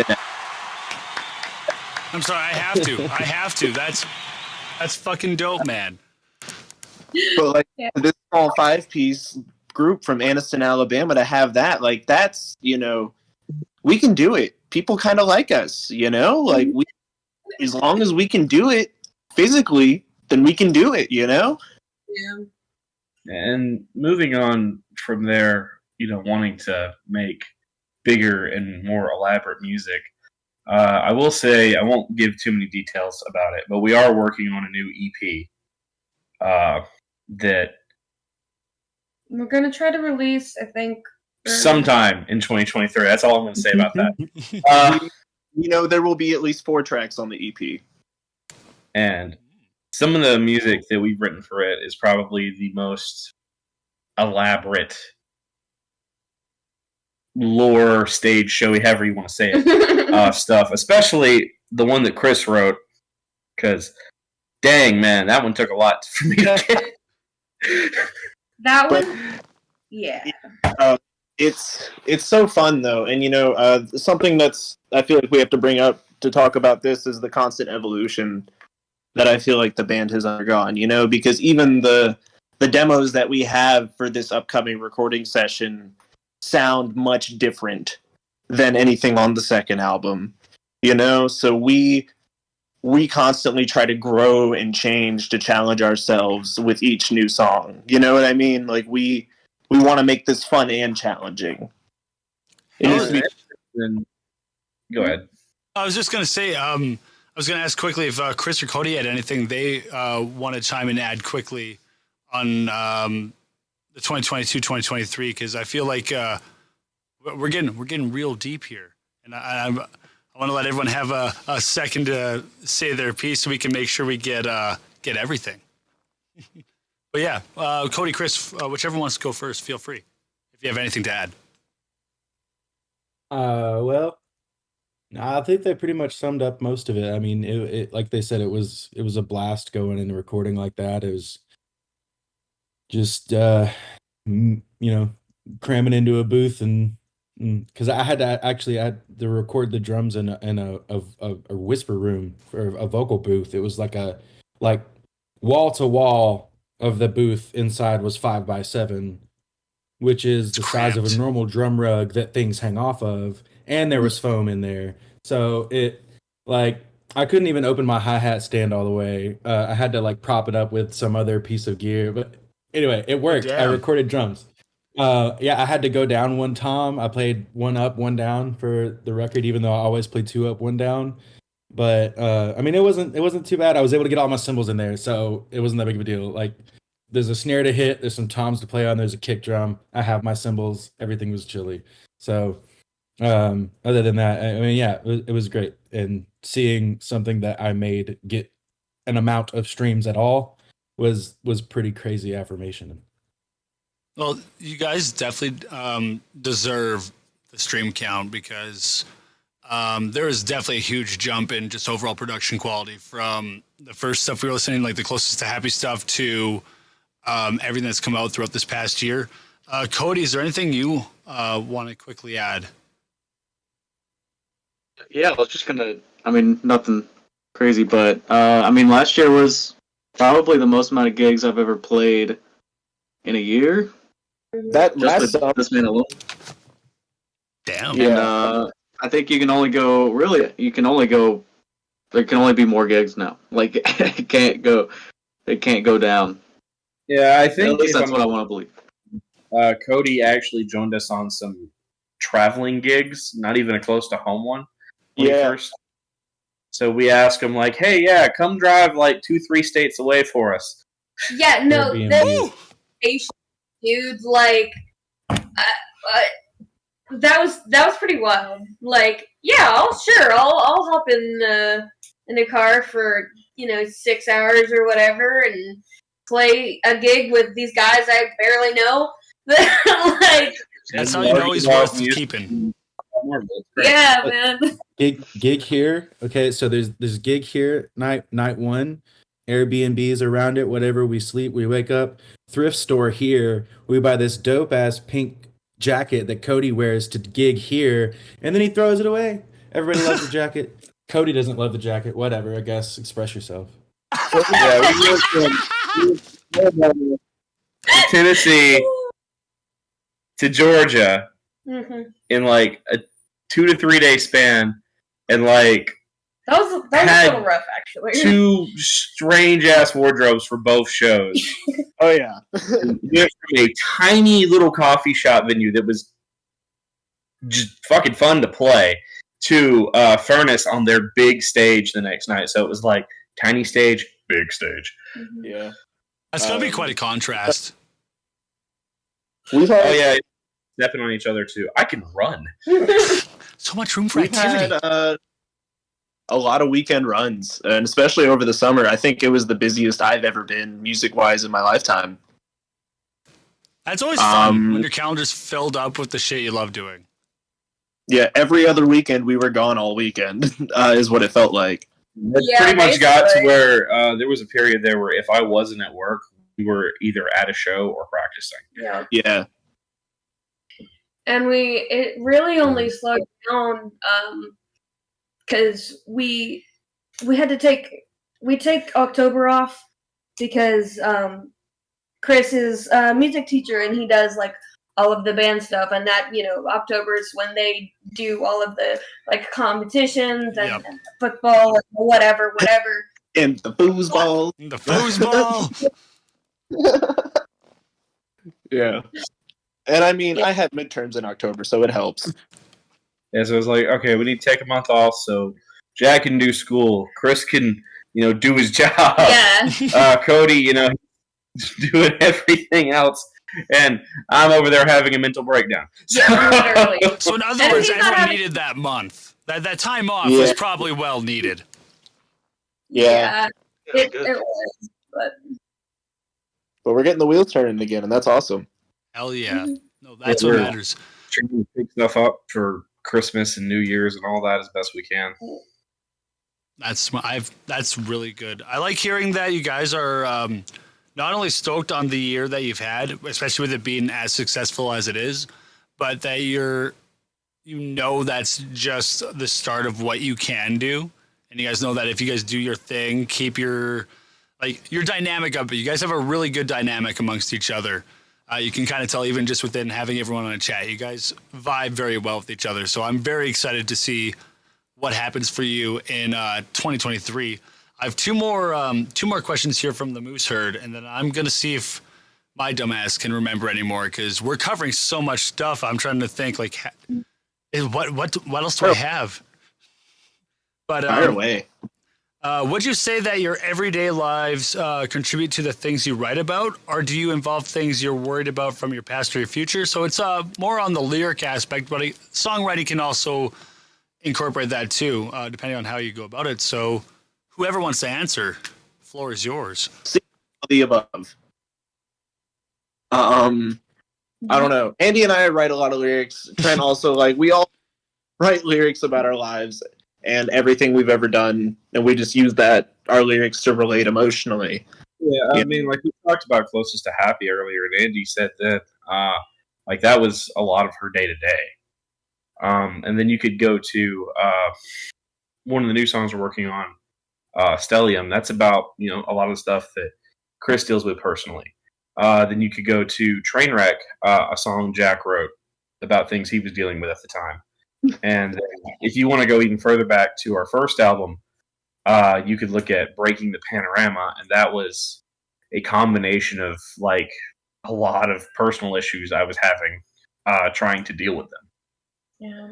I'm sorry, I have to. That's fucking dope, man. But like this small 5-piece group from Anniston, Alabama, to have that, like that's, we can do it. People kind of like us, like we, as long as we can do it physically, then we can do it, Yeah. And moving on from there, wanting to make bigger and more elaborate music. I will say I won't give too many details about it, but we are working on a new EP that We're going to try to release, I think, sometime in 2023. That's all I'm going to say about that. There will be at least 4 tracks on the EP. And some of the music that we've written for it is probably the most elaborate lore, stage showy, however you want to say it, stuff, especially the one that Chris wrote, because dang, man, that one took a lot for me to get. That one? Yeah. It's so fun, though. And, something that's, I feel like we have to bring up to talk about this is the constant evolution that I feel like the band has undergone, because even the demos that we have for this upcoming recording session sound much different than anything on the second album, so we constantly try to grow and change to challenge ourselves with each new song. You know what I mean? Like we want to make this fun and challenging. Go ahead. I was just going to say, I was going to ask quickly if Chris or Cody had anything they want to chime in and add quickly on the 2022-2023, because I feel like we're getting real deep here, and I want to let everyone have a second to say their piece so we can make sure we get everything. But yeah, Cody, Chris, whichever wants to go first, feel free if you have anything to add. Well, I think they pretty much summed up most of it. I mean, it like they said, it was a blast going and recording like that. It was just you know, cramming into a booth and because I had to record the drums in a whisper room for a vocal booth. It was like wall to wall of the booth inside was 5x7, which is It's the size of a cramped. normal drum rug that things hang off of, and there was foam in there. So it like I couldn't even open my hi-hat stand all the way. I had to like prop it up with some other piece of gear. But anyway, it worked. I Damn. recorded drums. Yeah, I had to go down one tom. I played one up, one down for the record, even though I always play two up, one down. But I mean, it wasn't too bad. I was able to get all my cymbals in there, so it wasn't that big of a deal. Like, there's a snare to hit, there's some toms to play on, there's a kick drum. I have my cymbals. Everything was chilly. So, other than that, I mean, yeah, it was great. And seeing something that I made get an amount of streams at all was pretty crazy affirmation. Well, you guys definitely deserve the stream count because there is definitely a huge jump in just overall production quality from the first stuff we were listening, like the closest to happy stuff, to everything that's come out throughout this past year. Cody, is there anything you want to quickly add? Yeah, I was just gonna. I mean, nothing crazy, but I mean, last year was probably the most amount of gigs I've ever played in a year. That Just last with summer, this man alone. Damn. Yeah. And I think you can only go. Really, you can only go. There can only be more gigs now. Like it can't go. It can't go down. Yeah, I At think least if that's I'm what I want to believe. Cody actually joined us on some traveling gigs, not even a close to home one. When he Yeah. first. So we asked him like, "Hey, yeah, come drive like 2-3 states away for us." Yeah, no, Airbnb. that dude, like, that was pretty wild. Like, yeah, I'll hop in a car for 6 hours or whatever and play a gig with these guys I barely know. Like, That's how you know he's worth keeping. yeah, man. Gig here. Okay, so there's gig here, night one. Airbnbs around it, whatever. We sleep, we wake up. Thrift store here. We buy this dope ass pink jacket that Cody wears to gig here, and then he throws it away. Everybody loves the jacket. Cody doesn't love the jacket. Whatever, I guess. Express yourself. Yeah, we went from Tennessee to Georgia Mm-hmm. in like a 2 to 3 day span, and like That was a Had little rough, actually. 2 strange ass wardrobes for both shows. Oh yeah. We went from a tiny little coffee shop venue that was just fucking fun to play to Furnace on their big stage the next night. So it was like tiny stage, big stage. Mhm. Yeah. That's gonna be quite a contrast. We've had Oh yeah, stepping on each other too. I can run. So much room for we've activity. had a lot of weekend runs, and especially over the summer. I think it was the busiest I've ever been music-wise in my lifetime. That's always fun Um, when your calendar's filled up with the shit you love doing. Yeah, every other weekend we were gone all weekend, is what it felt like. It Yeah, pretty much got to basically. where there was a period there where if I wasn't at work, we were either at a show or practicing. Yeah. Yeah. And it really only slowed down because we had to take October off because Chris is a music teacher and he does like all of the band stuff, and that October is when they do all of the like competitions and, Yep. and football and whatever. And the foosball. The foosball. Yeah. And I mean, I had midterms in October, so it helps. And so it was like, okay, we need to take a month off so Jack can do school. Chris can, do his job. Yeah. Cody, he's doing everything else. And I'm over there having a mental breakdown. Yeah, literally. So in other And words, he's not everyone having- needed that month. That time off Yeah. was probably well needed. Yeah. It was, but But we're getting the wheels turning again, and that's awesome. Hell yeah. No, that's what we're- matters. Trying to pick stuff up for Christmas and New Year's and all that as best we can. That's really good. I like hearing that you guys are not only stoked on the year that you've had, especially with it being as successful as it is, but that that's just the start of what you can do. And you guys know that if you guys do your thing, keep your dynamic up, but you guys have a really good dynamic amongst each other. You can kind of tell even just within having everyone on a chat, you guys vibe very well with each other. So I'm very excited to see what happens for you in 2023. I have two more questions here from the Moose Herd, and then I'm gonna see if my dumbass can remember anymore because we're covering so much stuff. I'm trying to think like, what else do I have? But Fire away. would you say that your everyday lives contribute to the things you write about, or do you involve things you're worried about from your past or your future? So it's more on the lyric aspect, but songwriting can also incorporate that too, depending on how you go about it. So whoever wants to answer, floor is yours. The above. I don't know. Andy and I write a lot of lyrics. Trent also, like, we all write lyrics about our lives and everything we've ever done, and we just use our lyrics to relate emotionally. Yeah, I mean, like we talked about Closest to Happy earlier, and Andy said that like that was a lot of her day to day. And then you could go to one of the new songs we're working on, Stellium. That's about a lot of the stuff that Chris deals with personally. Then you could go to Trainwreck, a song Jack wrote about things he was dealing with at the time. And if you want to go even further back to our first album, you could look at Breaking the Panorama, and that was a combination of like a lot of personal issues I was having trying to deal with them. Yeah.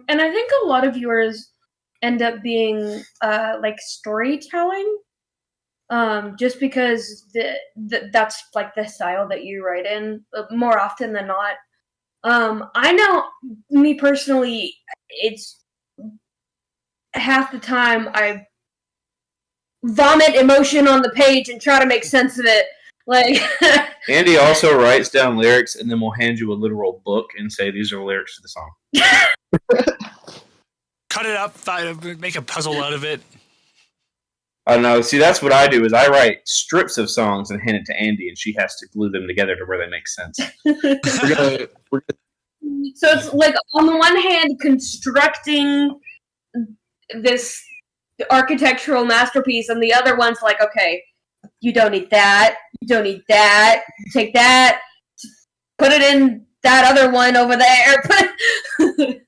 And I think a lot of yours end up being like storytelling. Just because that's like the style that you write in more often than not. I know, me personally, it's half the time I vomit emotion on the page and try to make sense of it. Like Andy also writes down lyrics and then will hand you a literal book and say these are lyrics to the song. Cut it up, make a puzzle out of it. I don't know. See, that's what I do. Is I write strips of songs and hand it to Andy, and she has to glue them together to where they make sense. So it's like on the one hand, constructing this architectural masterpiece, and the other one's like, okay, you don't need that. You don't need that. Take that. Put it in that other one over there.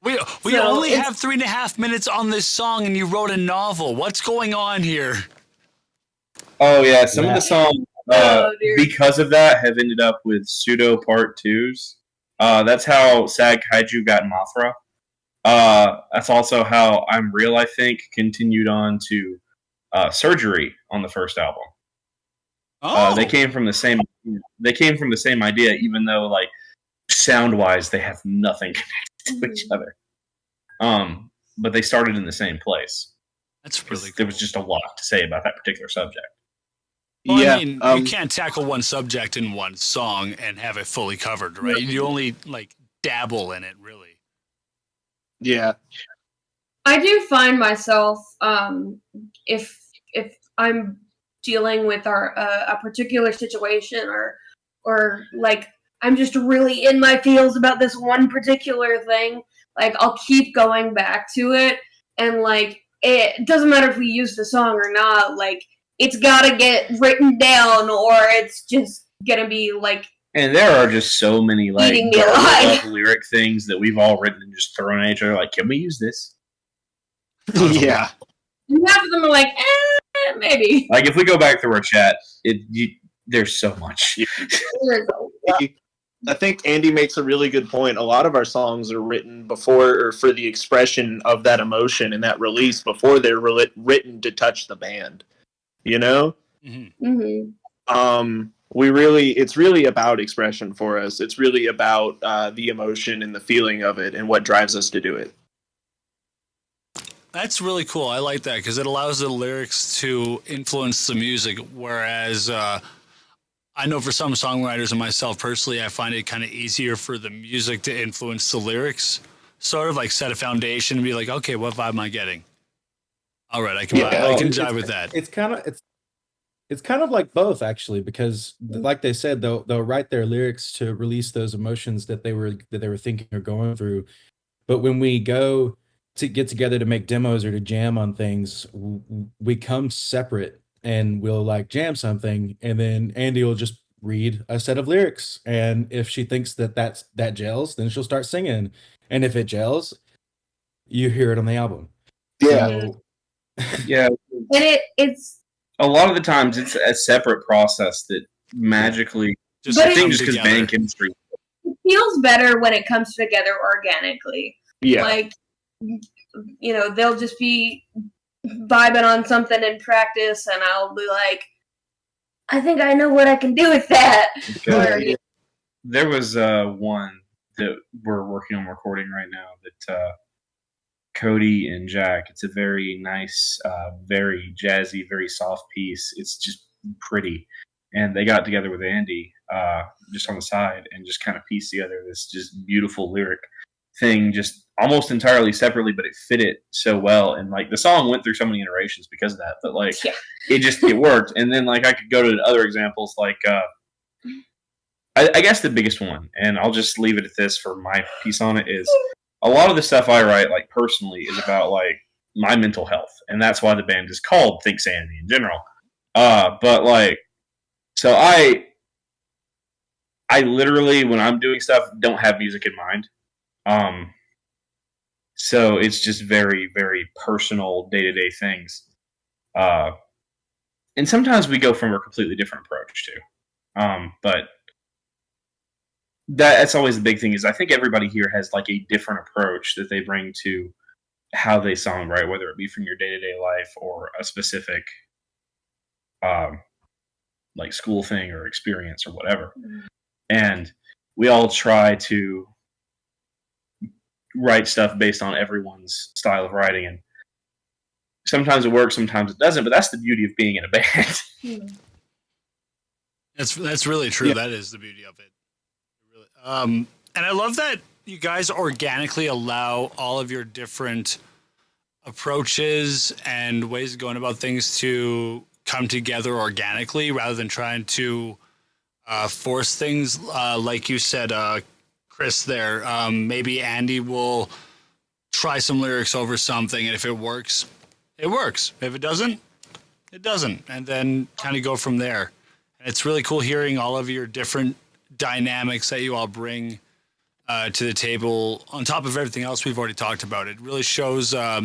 We only have 3.5 minutes on this song, and you wrote a novel. What's going on here? Oh yeah, some of the songs because of that have ended up with pseudo part 2s. That's how Sad Kaiju got Mothra. That's also how I'm Real, I think, continued on to Surgery on the first album. Oh, they came from the same. They came from the same idea, even though like sound-wise they have nothing connected to each other. But they started in the same place. That's really cool. There was just a lot to say about that particular subject. Well, yeah, I mean, you can't tackle one subject in one song and have it fully covered, right? You only like dabble in it, really. Yeah. I do find myself, if I'm dealing with a particular situation, or like I'm just really in my feels about this one particular thing, like I'll keep going back to it, and like it doesn't matter if we use the song or not, like it's gotta get written down, or it's just gonna be like. And there are just so many like lyric things that we've all written and just thrown at each other. Like, can we use this? Yeah. And half of them are like, maybe. Like if we go back through our chat, there's so much. I think Andy makes a really good point. A lot of our songs are written before or for the expression of that emotion and that release before they're written to touch the band. You know? Mm-hmm. It's really about expression for us. It's really about the emotion and the feeling of it and what drives us to do it. That's really cool. I like that because it allows the lyrics to influence the music, whereas I know for some songwriters and myself personally, I find it kind of easier for the music to influence the lyrics. sort of like set a foundation and be like, okay, what vibe am I getting? All right, I can jive with that. It's kind of like both actually, because like they said, they'll write their lyrics to release those emotions that they were thinking or going through. But when we go to get together to make demos or to jam on things, we come separate and we'll like jam something, and then Andy will just read a set of lyrics, and if she thinks that gels, then she'll start singing, and if it gels, you hear it on the album. Yeah. So, Yeah. And it's A lot of the times it's a separate process that magically Just But I think come just because together. band chemistry. it feels better when it comes together organically. Yeah. Like, you know, they'll just be vibing on something in practice, and I'll be like, I think I know what I can do with that. Or, Yeah. There was one that we're working on recording right now that Cody and Jack. It's a very nice, very jazzy, very soft piece. It's just pretty, and they got together with Andy just on the side and just kind of pieced together this just beautiful lyric thing, just almost entirely separately, but it fit it so well. And like the song went through so many iterations because of that, but like Yeah. it worked. And then like I could go to other examples, like I guess the biggest one, and I'll just leave it at this for my piece on it, is a lot of the stuff I write, like personally, is about like my mental health, and that's why the band is called Think Sanity in general. But like, so I literally, when I'm doing stuff, don't have music in mind. So it's just very, very personal, day-to-day things. And sometimes we go from a completely different approach too. But that's always the big thing, is I think everybody here has like a different approach that they bring to how they songwrite, whether it be from your day-to-day life or a specific like school thing or experience or whatever. And we all try to write stuff based on everyone's style of writing, and sometimes it works, sometimes it doesn't, but that's the beauty of being in a band. That's really true. Yeah. That is the beauty of it. Really. And I love that you guys organically allow all of your different approaches and ways of going about things to come together organically rather than trying to force things. Like you said, Chris, there, maybe Andy will try some lyrics over something, and if it works, it works. If it doesn't, it doesn't. And then kind of go from there. And it's really cool hearing all of your different dynamics that you all bring to the table on top of everything else we've already talked about. It really shows how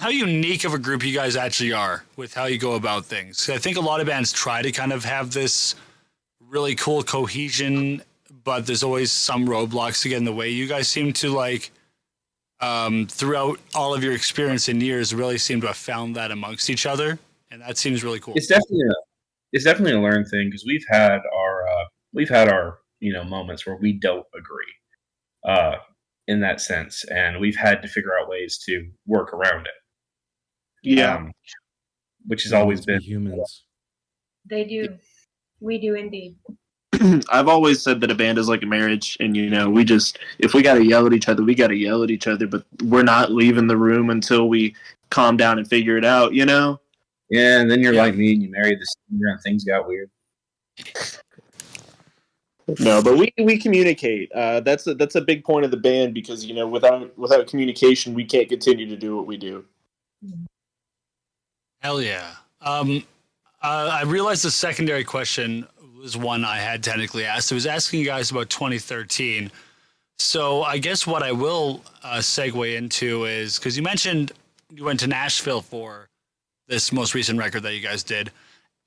unique of a group you guys actually are with how you go about things. I think a lot of bands try to kind of have this really cool cohesion, but there's always some roadblocks to get in the way. You guys seem to, like, throughout all of your experience in years, really seem to have found that amongst each other, and that seems really cool. It's definitely a learned thing, because we've had our moments where we don't agree in that sense, and we've had to figure out ways to work around it. Yeah. Which has always been humans. They do. We do indeed. I've always said that a band is like a marriage, and we just, if we gotta yell at each other, we gotta yell at each other, but we're not leaving the room until we calm down and figure it out. Yeah, and then you're like me and you married the singer and things got weird. No, but we communicate. That's a big point of the band, because without communication, we can't continue to do what we do. Hell yeah. I realized the secondary question was one I had technically asked. I was asking you guys about 2013. So I guess what I will segue into is, because you mentioned you went to Nashville for this most recent record that you guys did.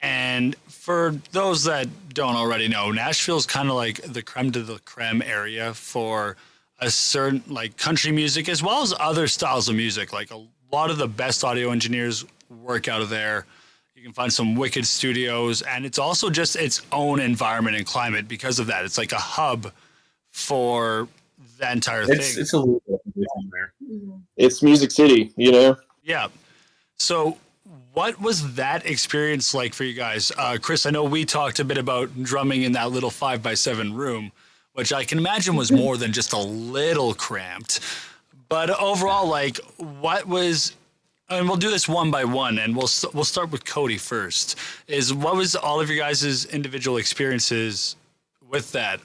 And for those that don't already know, Nashville's kind of like the creme de la creme area for a certain, like, country music as well as other styles of music. Like, a lot of the best audio engineers work out of there. You can find some wicked studios, and it's also just its own environment and climate because of that. It's like a hub for the entire thing. It's a little bit of everything there. It's Music City, Yeah. So what was that experience like for you guys? Chris, I know we talked a bit about drumming in that little 5x7 room. which I can imagine was more than just a little cramped. But overall, like, what was, and we'll do this one by one, and we'll start with Cody first. What was all of your guys' individual experiences with that?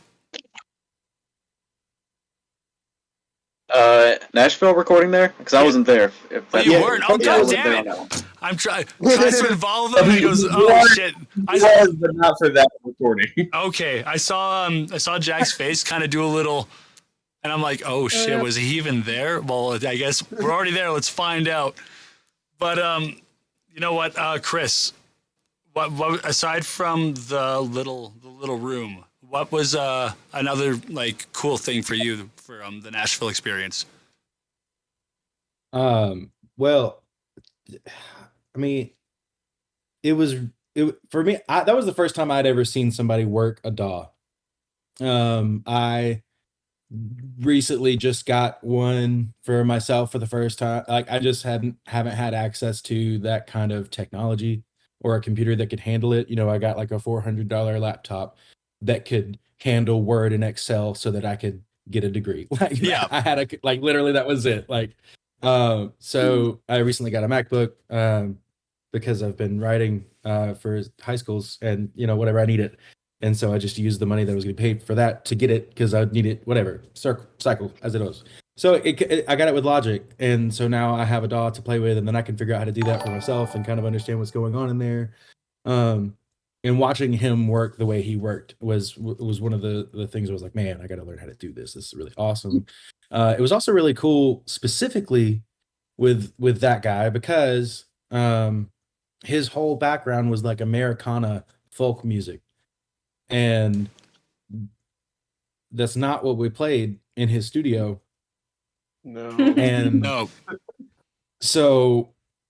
Nashville recording there? Because I wasn't there. If You weren't? Oh, I God wasn't damn there it. on that one. I'm trying to involve him, and he goes, "Oh shit!" But not for that recording. Okay, I saw Jack's face kind of do a little, and I'm like, "Oh shit, was he even there?" Well, I guess we're already there. Let's find out. But you know what, Chris? What aside from the little room, what was another like cool thing for you from the Nashville experience? Well, I mean, for me. That was the first time I'd ever seen somebody work a DAW. I recently just got one for myself for the first time. Like, I just haven't had access to that kind of technology or a computer that could handle it. You know, I got like a $400 laptop that could handle Word and Excel so that I could get a degree. Like, Yeah. I had like literally that was it. Like, so I recently got a MacBook because I've been writing for high schools and, you know, whatever I needed. And so I just used the money that was going to pay for that to get it because I need it, whatever, cycle as it goes. So I got it with Logic. And so now I have a DAW to play with, and then I can figure out how to do that for myself and kind of understand what's going on in there. And watching him work the way he worked was one of the things I was like, man, I got to learn how to do this. This is really awesome. It was also really cool specifically with that guy because his whole background was like Americana folk music. And that's not what we played in his studio. No. And No. so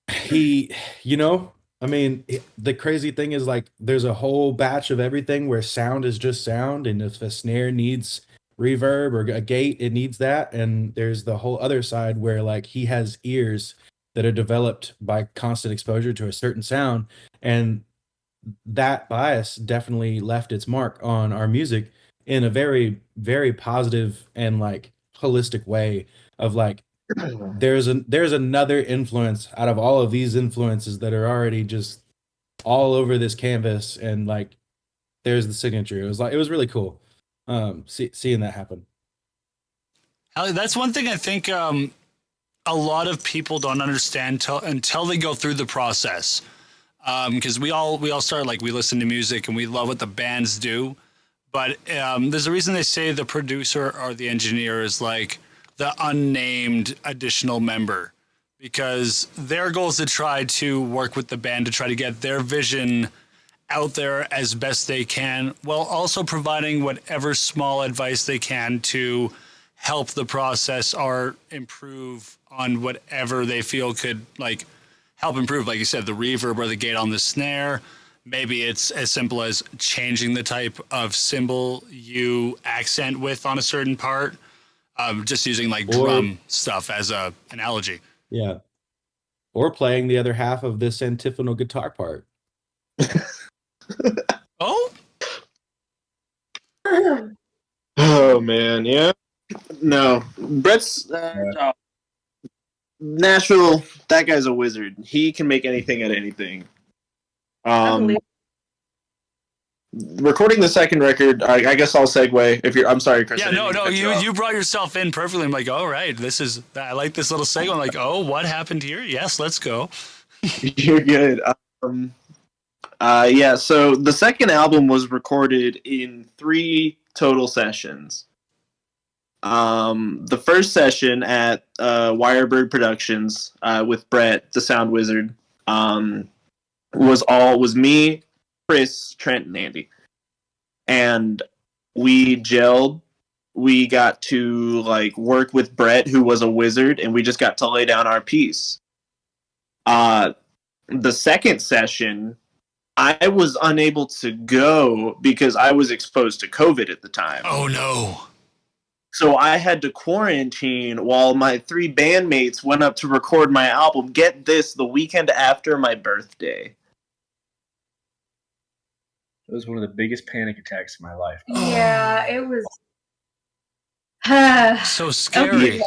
he, you know, I mean, the crazy thing is like there's a whole batch of everything where sound is just sound. And if a snare needs reverb or a gate, it needs that. And there's the whole other side where like he has ears that are developed by constant exposure to a certain sound. And that bias definitely left its mark on our music in a very, very positive and like holistic way of like, there's another influence out of all of these influences that are already just all over this canvas. And like, there's the signature. It was really cool. Seeing that happen. That's one thing I think a lot of people don't understand until they go through the process. Because we all start like we listen to music and we love what the bands do, but there's a reason they say the producer or the engineer is like the unnamed additional member, because their goal is to try to work with the band to try to get their vision out there as best they can, while also providing whatever small advice they can to help the process or improve on whatever they feel could like help improve, like you said, the reverb or the gate on the snare. Maybe it's as simple as changing the type of cymbal you accent with on a certain part. Just using like drum stuff as a analogy. Yeah. Or playing the other half of this antiphonal guitar part. Oh? Oh man, yeah. No, Brett's Nashville. That guy's a wizard. He can make anything out of anything. Recording the second record, I guess I'll segue. If you're, I'm sorry, Chris. Yeah, no. You brought yourself in perfectly. I'm like, all right, I like this little segment. I'm like, oh, what happened here? Yes, let's go. You're good. Yeah. So the second album was recorded in 3 total sessions. The first session at Wirebird Productions with Brett, the sound wizard, was me, Chris, Trent, and Andy, and we gelled. We got to like work with Brett, who was a wizard, and we just got to lay down our piece. The second session, I was unable to go because I was exposed to COVID at the time. Oh no. So I had to quarantine while my 3 bandmates went up to record my album. Get this, the weekend after my birthday. It was one of the biggest panic attacks in my life. Yeah, it was So scary.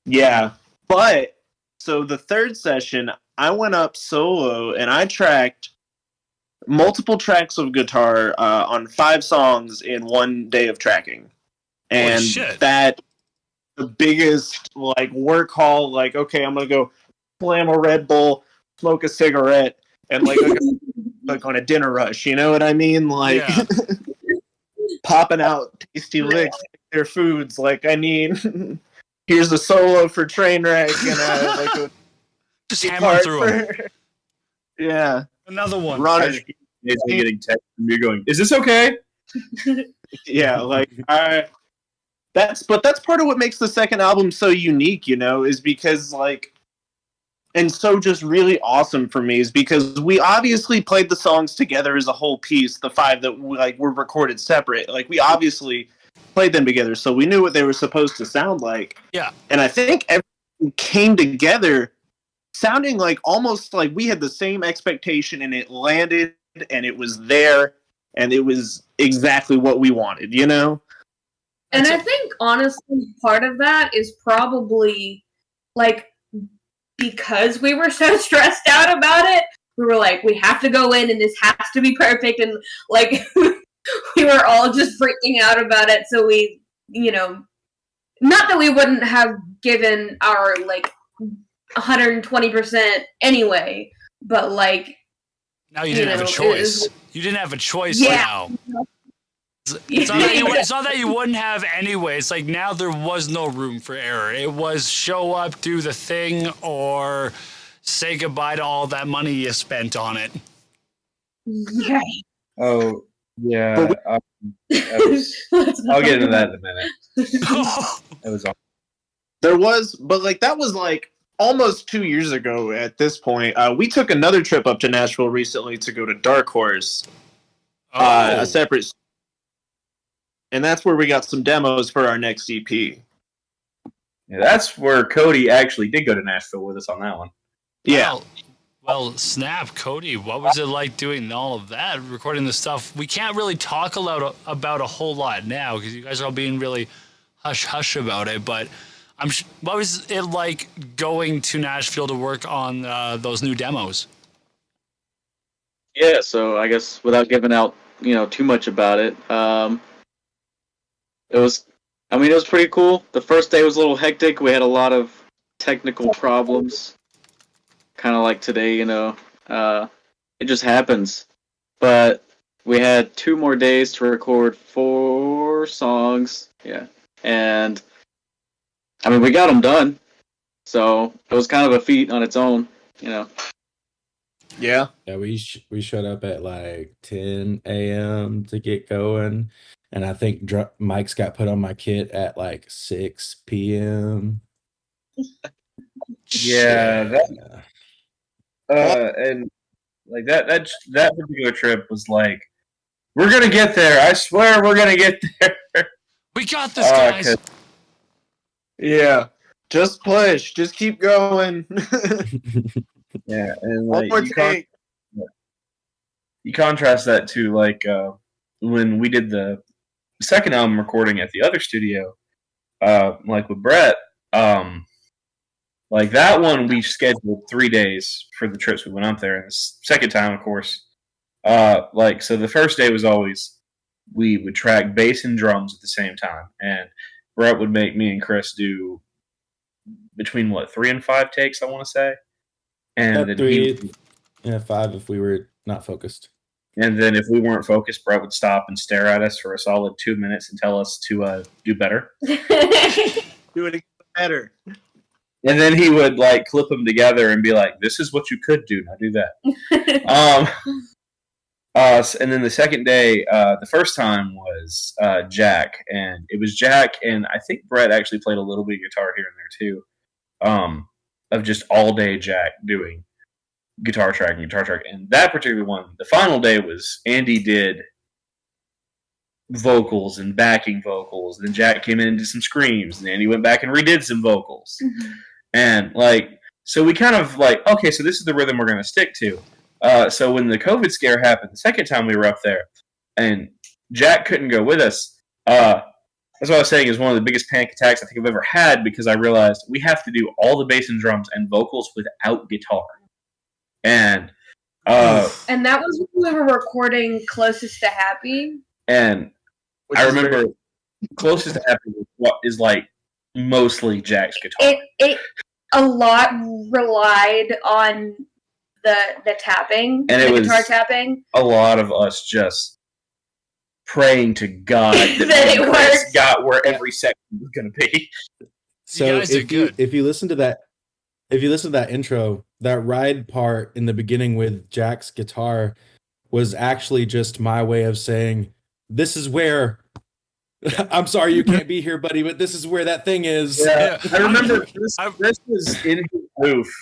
Yeah. But so the third session, I went up solo and I tracked multiple tracks of guitar on 5 songs in one day of tracking. And shit. that the biggest like work haul, like, okay, I'm gonna go slam a Red Bull, smoke a cigarette, and like on a dinner rush, you know what I mean? Like popping out tasty licks, their foods. Like, I need here's a solo for Trainwreck and like a just hammer through them. Yeah. Another one. Ronnie. Getting text from you going, is this okay? Yeah, like that's part of what makes the second album so unique, you know, is because like, and so just really awesome for me is because we obviously played the songs together as a whole piece, the 5 that were recorded separate. Like, we obviously played them together, so we knew what they were supposed to sound like. Yeah. And I think everything came together sounding like almost like we had the same expectation, and it landed, and it was there, and it was exactly what we wanted, you know? And I think, honestly, part of that is probably, like, because we were so stressed out about it, we were like, we have to go in and this has to be perfect, and, like, we were all just freaking out about it, so we, you know, not that we wouldn't have given our, like, 120% anyway, but, like... Now you didn't have a choice. You didn't have a choice now. It's not that you wouldn't have anyway. It's like now there was no room for error. It was show up, do the thing, or say goodbye to all that money you spent on it. Yeah. Oh, yeah. I'll get into that in a minute. That was awesome. There was, but like that was like almost 2 years ago at this point. We took another trip up to Nashville recently to go to Dark Horse, a separate, and that's where we got some demos for our next EP. Yeah, that's where Cody actually did go to Nashville with us on that one. Yeah. Well, snap, Cody. What was it like doing all of that, recording the stuff? We can't really talk about a whole lot now because you guys are all being really hush-hush about it, but what was it like going to Nashville to work on those new demos? Yeah, so I guess without giving out, too much about it, it was pretty cool. The first day was a little hectic. We had a lot of technical problems, kind of like today, it just happens. But we had 2 more days to record 4 songs, yeah, and we got them done, so it was kind of a feat on its own, Yeah. Yeah, we showed up at like 10 a.m. to get going, and I think mics got put on my kit at like 6 p.m. Yeah, and like that particular trip was like, we're gonna get there. I swear, we're gonna get there. We got this, guys. Yeah, just push, just keep going. Yeah, and One like more take. You contrast that to like when we did the second album recording at the other studio, like with Brett, like that one we scheduled 3 days for the trips we went up there, and the second time, of course, like so the first day was always we would track bass and drums at the same time, and Brett would make me and Chris do between 3 and 5 takes, I want to say, and then 3, 5 if we were not focused. And then if we weren't focused, Brett would stop and stare at us for a solid 2 minutes and tell us to do better. Do it better. And then he would like clip them together and be like, "This is what you could do. Now do that." And then the second day, the first time was Jack, and it was Jack, and I think Brett actually played a little bit of guitar here and there too, of just all day Jack doing guitar track. And that particular one, the final day was Andy did vocals and backing vocals, and then Jack came in and did some screams, and Andy went back and redid some vocals. Mm-hmm. And like, so we kind of like, okay, so this is the rhythm we're going to stick to. So when the COVID scare happened the second time we were up there, and Jack couldn't go with us, that's what I was saying is one of the biggest panic attacks I think I've ever had because I realized we have to do all the bass and drums and vocals without guitar. And and that was when we were recording Closest to Happy. And I remember Closest to Happy is like mostly Jack's guitar. It a lot relied on the tapping, and the it was guitar tapping. A lot of us just praying to God that it works. Got where every section was going to be. So if you listen to that intro, that ride part in the beginning with Jack's guitar was actually just my way of saying, "This is where." I'm sorry you can't be here, buddy, but this is where that thing is. Yeah. I remember this was in his booth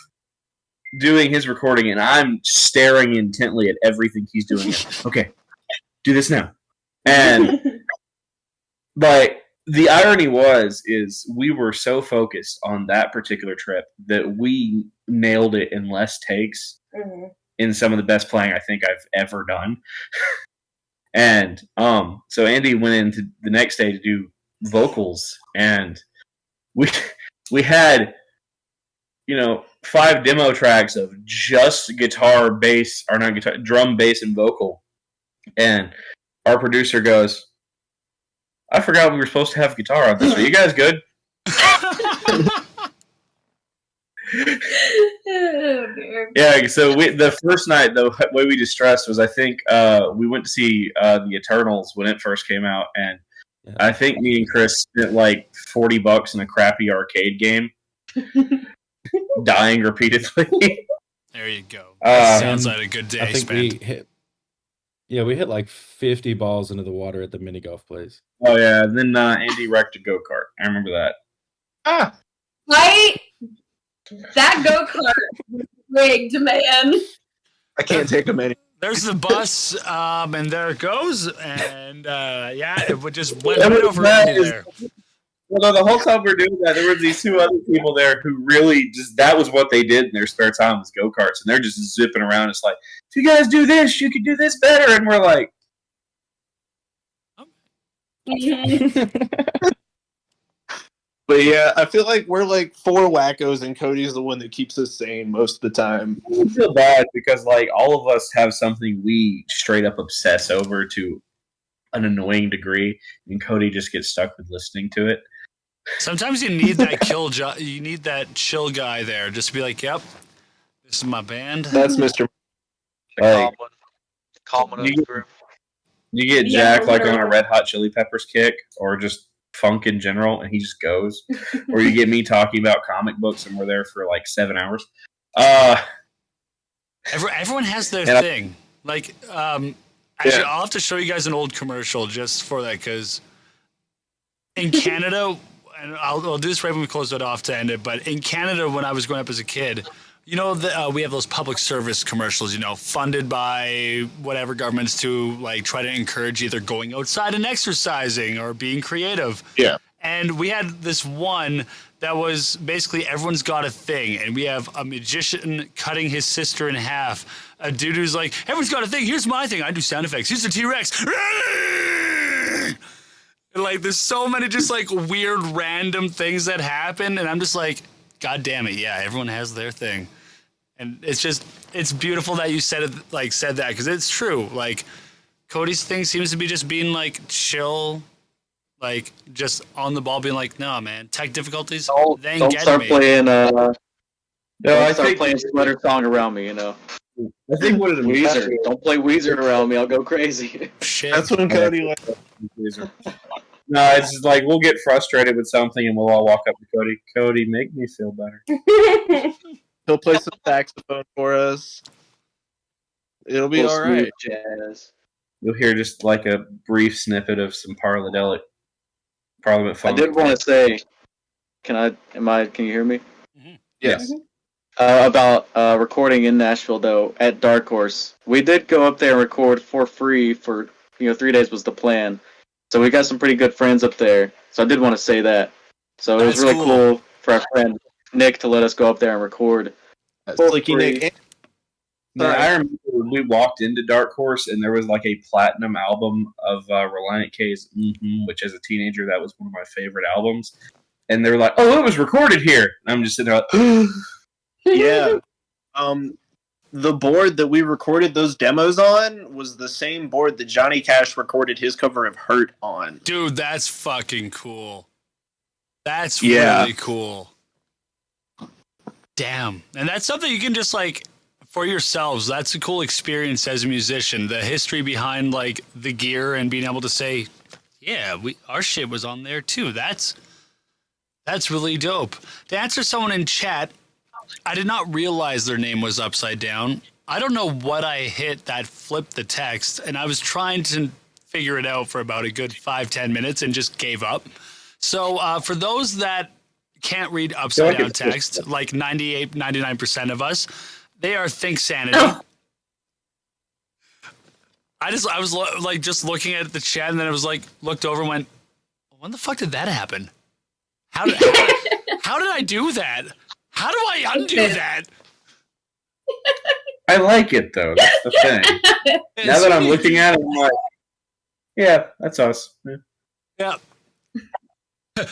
doing his recording, and I'm staring intently at everything he's doing. Okay, do this now. And like the irony is we were so focused on that particular trip that we nailed it in less takes in some of the best playing I think I've ever done. And so Andy went into the next day to do vocals, and we had 5 demo tracks of just guitar, bass, or not guitar, drum, bass, and vocal. And our producer goes, "I forgot we were supposed to have guitar on this. Are you guys good?" Oh, dear. Yeah, so the first night, the way we distressed was I think we went to see the Eternals when it first came out, and I think me and Chris spent like $40 in a crappy arcade game, dying repeatedly. There you go. Sounds like a good day I think spent. we hit like 50 balls into the water at the mini golf place. Oh yeah, and then Andy wrecked a go-kart. I remember that. Right? That go-kart was rigged, man. I can't take them any. There's the bus, and there it goes, and it would just went right over Andy there. Well, the whole time we were doing that, there were these 2 other people there who really that was what they did in their spare time was go-karts, and they're just zipping around. It's like, if you guys do this, you can do this better, and we're like, But yeah, I feel like we're like 4 wackos, and Cody's the one that keeps us sane most of the time. I feel bad because like all of us have something we straight up obsess over to an annoying degree, and Cody just gets stuck with listening to it. Sometimes you need that you need that chill guy there, just to be like, "Yep, this is my band." That's Mr. Like, calm one of the group. You get Jack like on a Red Hot Chili Peppers kick, or just funk in general, and he just goes. Or you get me talking about comic books, and we're there for like 7 hours. Everyone has their thing. Actually, I'll have to show you guys an old commercial just for that, because in Canada, and I'll do this right when we close it off to end it, but in Canada, when I was growing up as a kid, we have those public service commercials, funded by whatever governments to like try to encourage either going outside and exercising or being creative. Yeah. And we had this one that was basically everyone's got a thing, and we have a magician cutting his sister in half. A dude who's like, everyone's got a thing. Here's my thing. I do sound effects. Here's the T-Rex. And like, there's so many just like weird random things that happen, and I'm just like, God damn it, yeah, everyone has their thing. And it's beautiful that you said that, because it's true. Like, Cody's thing seems to be just being like chill, like just on the ball, being like, no, man, tech difficulties, they ain't getting start me. playing I start playing Sweater Song around me, I think what it is Weezer. Don't play Weezer around me, I'll go crazy. Shit. That's when Cody like. No, it's just like we'll get frustrated with something, and we'll all walk up to Cody. Cody, make me feel better. He'll play some saxophone for us. It'll be all right. Jazz. You'll hear just like a brief snippet of some Parliament funk. I did want to say, can you hear me? Yes. About recording in Nashville though at Dark Horse. We did go up there and record for free for 3 days was the plan. So we got some pretty good friends up there. So I did want to say that. So it was really cool for our friend Nick to let us go up there and record. Slicky Nick. No, I remember when we walked into Dark Horse and there was like a platinum album of Reliant K's which as a teenager, that was one of my favorite albums. And they were like, oh, it was recorded here. And I'm just sitting there like, Yeah. The board that we recorded those demos on was the same board that Johnny Cash recorded his cover of Hurt on. Dude, that's fucking cool. That's Yeah. really cool. Damn. And that's something you can just like for yourselves. That's a cool experience as a musician. The history behind like the gear and being able to say, yeah, our shit was on there too. That's really dope. To answer someone in chat, I did not realize their name was upside down. I don't know what I hit that flipped the text, and I was trying to figure it out for about a good 5-10 minutes and just gave up. So for those that can't read upside down text, like 99% of us, they are Think Sanity. I was like just looking at the chat, and then I was like looked over and went, when the fuck did that happen? How did I do that? How do I undo that? I like it though. That's the thing. Now that I'm looking at it, I'm like, yeah, that's us. Yeah.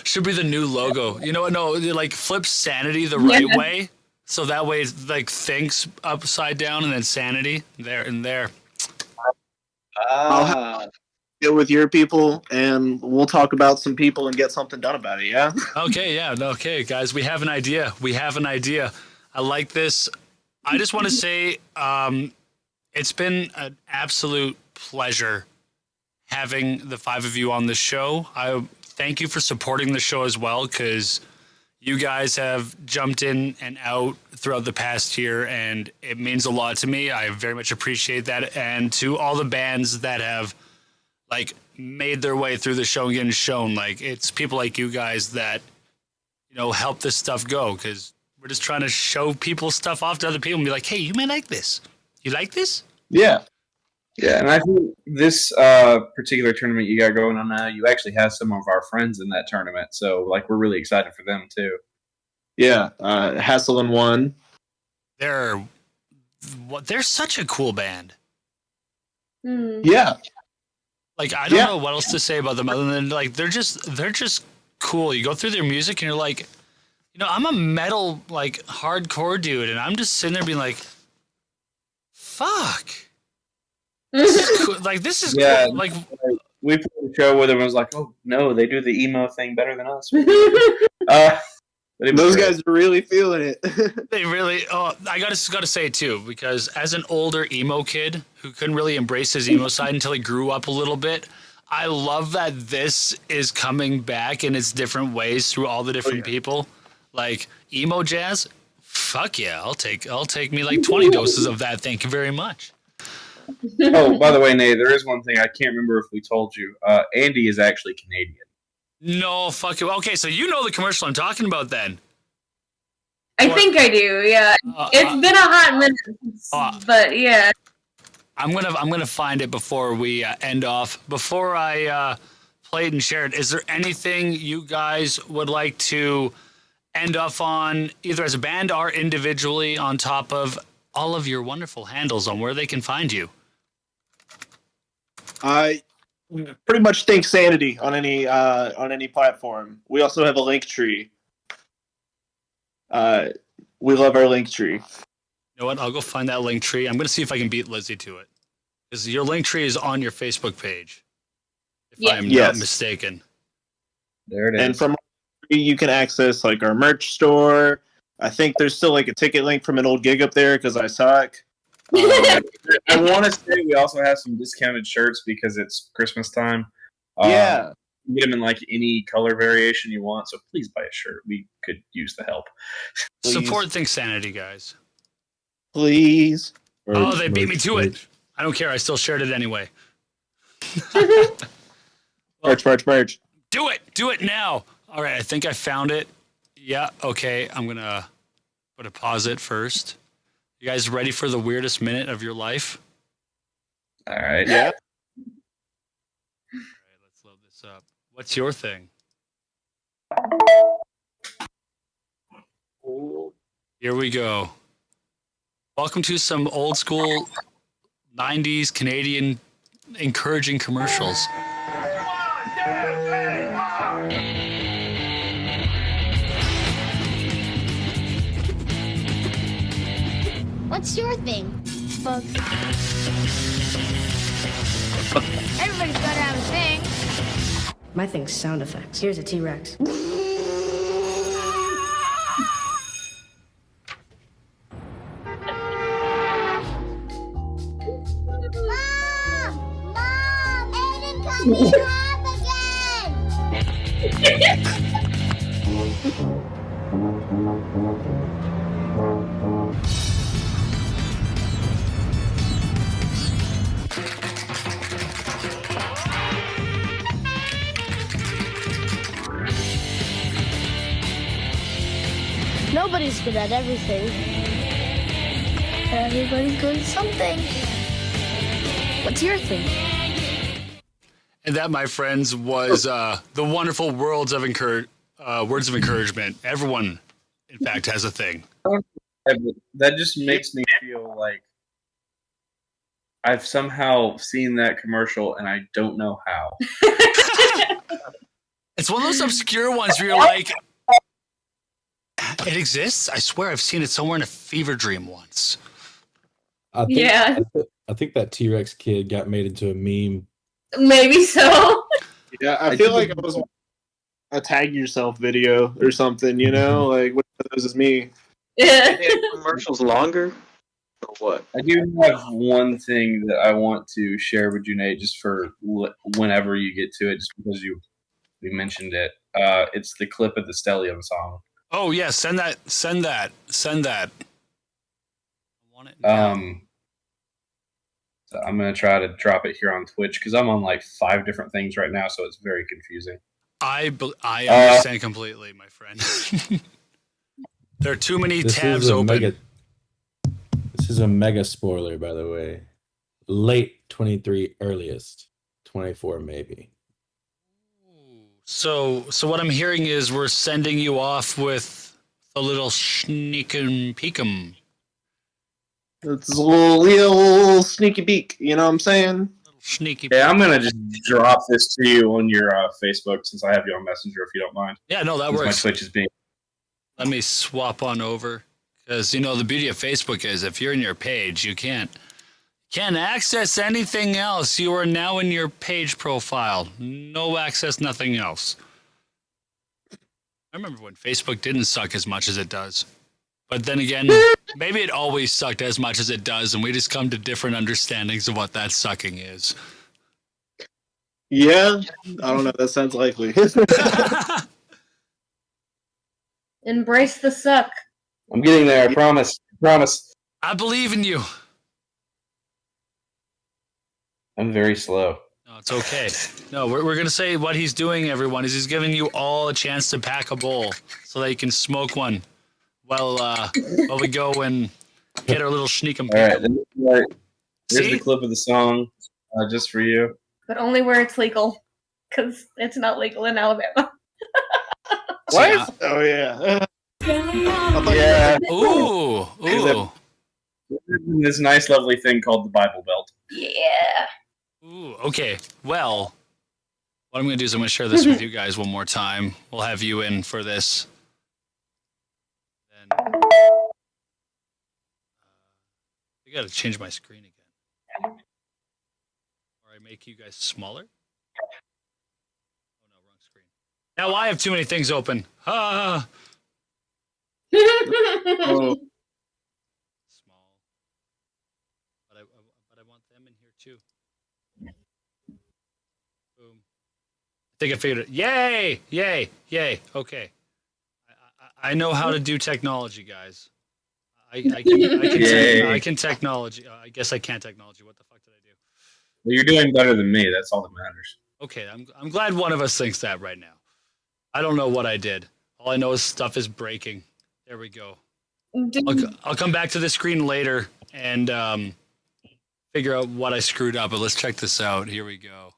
Should be the new logo. You know what? No, like flip Sanity the right way. So that way it's like Thinks upside down and then Sanity there and there. Get with your people and we'll talk about some people and get something done about it, yeah? Okay, yeah. Okay, guys, we have an idea. I like this. I just want to say it's been an absolute pleasure having the five of you on the show. I thank you for supporting the show as well, because you guys have jumped in and out throughout the past year, and it means a lot to me. I very much appreciate that. And to all the bands that have like made their way through the show and getting shown, like it's people like you guys that, you know, help this stuff go, because we're just trying to show people stuff off to other people and be like, hey, you may like this. You like this? Yeah. Yeah, and I think this particular tournament you got going on now, you actually have some of our friends in that tournament. So, like, we're really excited for them, too. Yeah, Hassel and One. They're such a cool band. Yeah. Like, I don't know what else to say about them other than, like, they're just cool. You go through their music and you're like, you know, I'm a metal, like, hardcore dude, and I'm just sitting there being like, fuck. This is cool. Like, this is cool. Like, we put a show where everyone was like, oh, no, they do the emo thing better than us. Those guys are really feeling it. they really, I gotta say it too, because as an older emo kid who couldn't really embrace his emo side until he grew up a little bit, I love that this is coming back in its different ways through all the different people. Like, emo jazz, fuck yeah, I'll take me like 20 doses of that, thank you very much. Oh, by the way, Nate, there is one thing I can't remember if we told you. Andy is actually Canadian. No, fuck it. Okay, so you know the commercial I'm talking about then. I think I do, yeah. It's been a hot minute, but yeah. I'm gonna find it before we end off. Before I play it and share it, is there anything you guys would like to end off on, either as a band or individually, on top of all of your wonderful handles on where they can find you? I pretty much think Sanity on any platform. We also have a link tree. We love our link tree. You know what? I'll go find that link tree. I'm going to see if I can beat Lizzie to it. Because your link tree is on your Facebook page, if I'm not mistaken. There it is. And from you can access like our merch store. I think there's still like a ticket link from an old gig up there because I suck. I want to say we also have some discounted shirts because it's Christmas time. Yeah. You get them in like any color variation you want, so please buy a shirt. We could use the help. Please. Support Think Sanity, guys. Please. Oh, they beat me to it. I don't care. I still shared it anyway. Merch. Do it now. All right, I think I found it. Yeah, okay. I'm going to put a pause it first. You guys ready for the weirdest minute of your life? All right. Yeah. All right, let's load this up. What's your thing? Here we go. Welcome to some old school 90s Canadian encouraging commercials. What's your thing? Bugs. Everybody's gotta have a thing. My thing's sound effects. Here's a T-Rex. Mom! Aiden coming again! Nobody's good at everything. Everybody's good at something. What's your thing? And that, my friends, was the wonderful words of encouragement. Everyone, in fact, has a thing. That just makes me feel like I've somehow seen that commercial and I don't know how. It's one of those obscure ones where you're like, it exists? I swear I've seen it somewhere in a fever dream once. I think that T-Rex kid got made into a meme. Maybe so. Yeah, I feel like it was a tag yourself video or something, you know? Like, what if those is me? Yeah. Commercials longer? Or what? I do have one thing that I want to share with you, Nate, just for whenever you get to it, just because we mentioned it. It's the clip of the Stellium song. Oh yeah, send that. I want it now. So I'm gonna try to drop it here on Twitch because I'm on like 5 different things right now, so it's very confusing. I understand completely, my friend. There are too many tabs open. This is a mega spoiler, by the way. Late 23, earliest 24, maybe. So what I'm hearing is we're sending you off with a little sneakin' peekum. It's a little sneaky peek, you know what I'm saying? Sneaky. Yeah, I'm gonna just drop this to you on your Facebook since I have you on Messenger, if you don't mind. Yeah, no, that Since works. My Twitch is being. Let me swap on over, because the beauty of Facebook is if you're in your page, you can't access anything else. You are now in your page profile. No access, nothing else. I remember when Facebook didn't suck as much as it does. But then again, maybe it always sucked as much as it does, and we just come to different understandings of what that sucking is. Yeah, I don't know. That sounds likely. Embrace the suck. I'm getting there. I promise. I believe in you. I'm very slow. No, it's okay. No, we're going to say what he's doing, everyone, is he's giving you all a chance to pack a bowl so that you can smoke one while we go and get our little sneak 'em. All right. Here's See? the clip of the song just for you. But only where it's legal. Because it's not legal in Alabama. What? Oh, yeah. Yeah. Ooh. This nice, lovely thing called the Bible Belt. Yeah. Ooh, okay. Well, what I'm going to do is I'm going to share this with you guys one more time. We'll have you in for this. Then I got to change my screen again. Or I make you guys smaller? Oh, no, wrong screen. Now I have too many things open. Ah. Oh, Small. But I want them in here too. Boom. I think I figured it. Yay. Okay. I know how to do technology, guys. I can technology. I guess I can't technology. What the fuck did I do? Well, you're doing better than me. That's all that matters. Okay, I'm glad one of us thinks that right now. I don't know what I did. All I know is stuff is breaking. There we go. I'll come back to the screen later and figure out what I screwed up. But let's check this out. Here we go.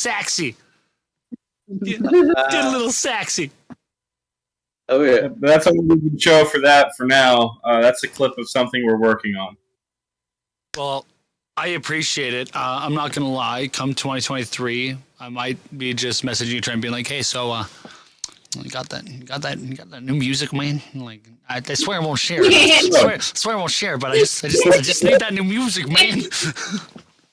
saxy. Get a little saxy. Oh yeah. That's all we can show for that for now. That's a clip of something we're working on. Well, I appreciate it. I'm not gonna lie. Come 2023, I might be just messaging you, trying to be like, "Hey, so you got that new music, man." Like, I swear I won't share. I swear I won't share. But I just need that new music, man.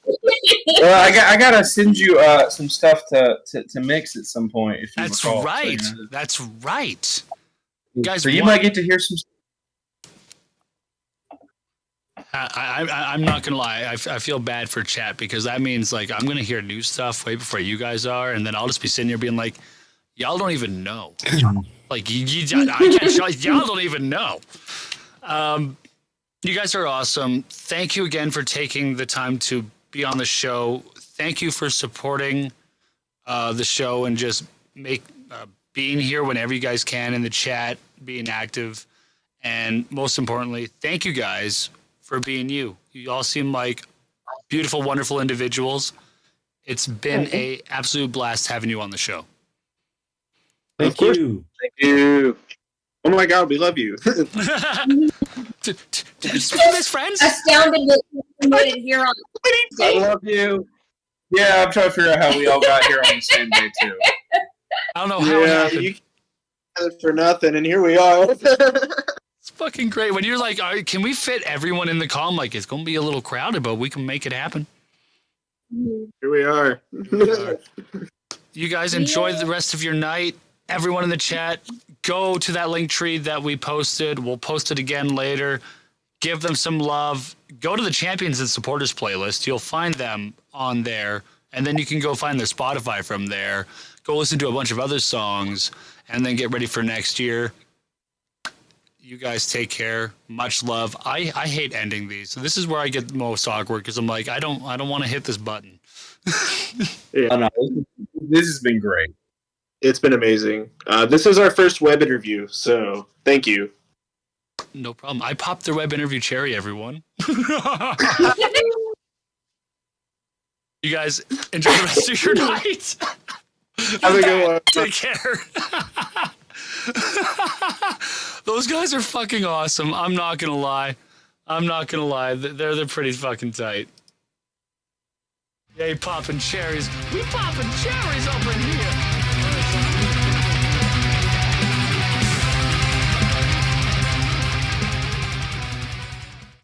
Well, I gotta send you some stuff to mix at some point. If you That's recall. right. So, you know, That's right. Guys, so you might get to hear some. I'm not gonna lie. I feel bad for chat because that means like I'm gonna hear new stuff way before you guys are, and then I'll just be sitting here being like, "Y'all don't even know." Like I can't show y'all don't even know. You guys are awesome. Thank you again for taking the time to be on the show. Thank you for supporting the show and just being here whenever you guys can in the chat, being active, and most importantly, thank you guys for being you. You all seem like beautiful, wonderful individuals. It's been a absolute blast having you on the show. Thank you. Thank you. Oh my God, we love you. Did you speak of his friends? Astounded that you made it here on I love you. Yeah, I'm trying to figure out how we all got here on the same day too. I don't know how it happened. you for nothing, and here we are. It's fucking great. When you're like, all right, can we fit everyone in the call? I'm like, it's going to be a little crowded, but we can make it happen. Here we are. You guys enjoy the rest of your night. Everyone in the chat, go to that link tree that we posted. We'll post it again later. Give them some love. Go to the Champions and Supporters playlist. You'll find them on there. And then you can go find their Spotify from there. Go listen to a bunch of other songs. And then get ready for next year. You guys take care. Much love. I hate ending these. So this is where I get the most awkward because I'm like, I don't want to hit this button. Yeah. Oh, no, this has been great. It's been amazing. This is our first web interview, so thank you. No problem. I popped their web interview cherry, everyone. You guys enjoy the rest of your night. Have a good one. Take care. Those guys are fucking awesome. I'm not gonna lie. They're pretty fucking tight. Yay, popping cherries. We popping cherries over in here.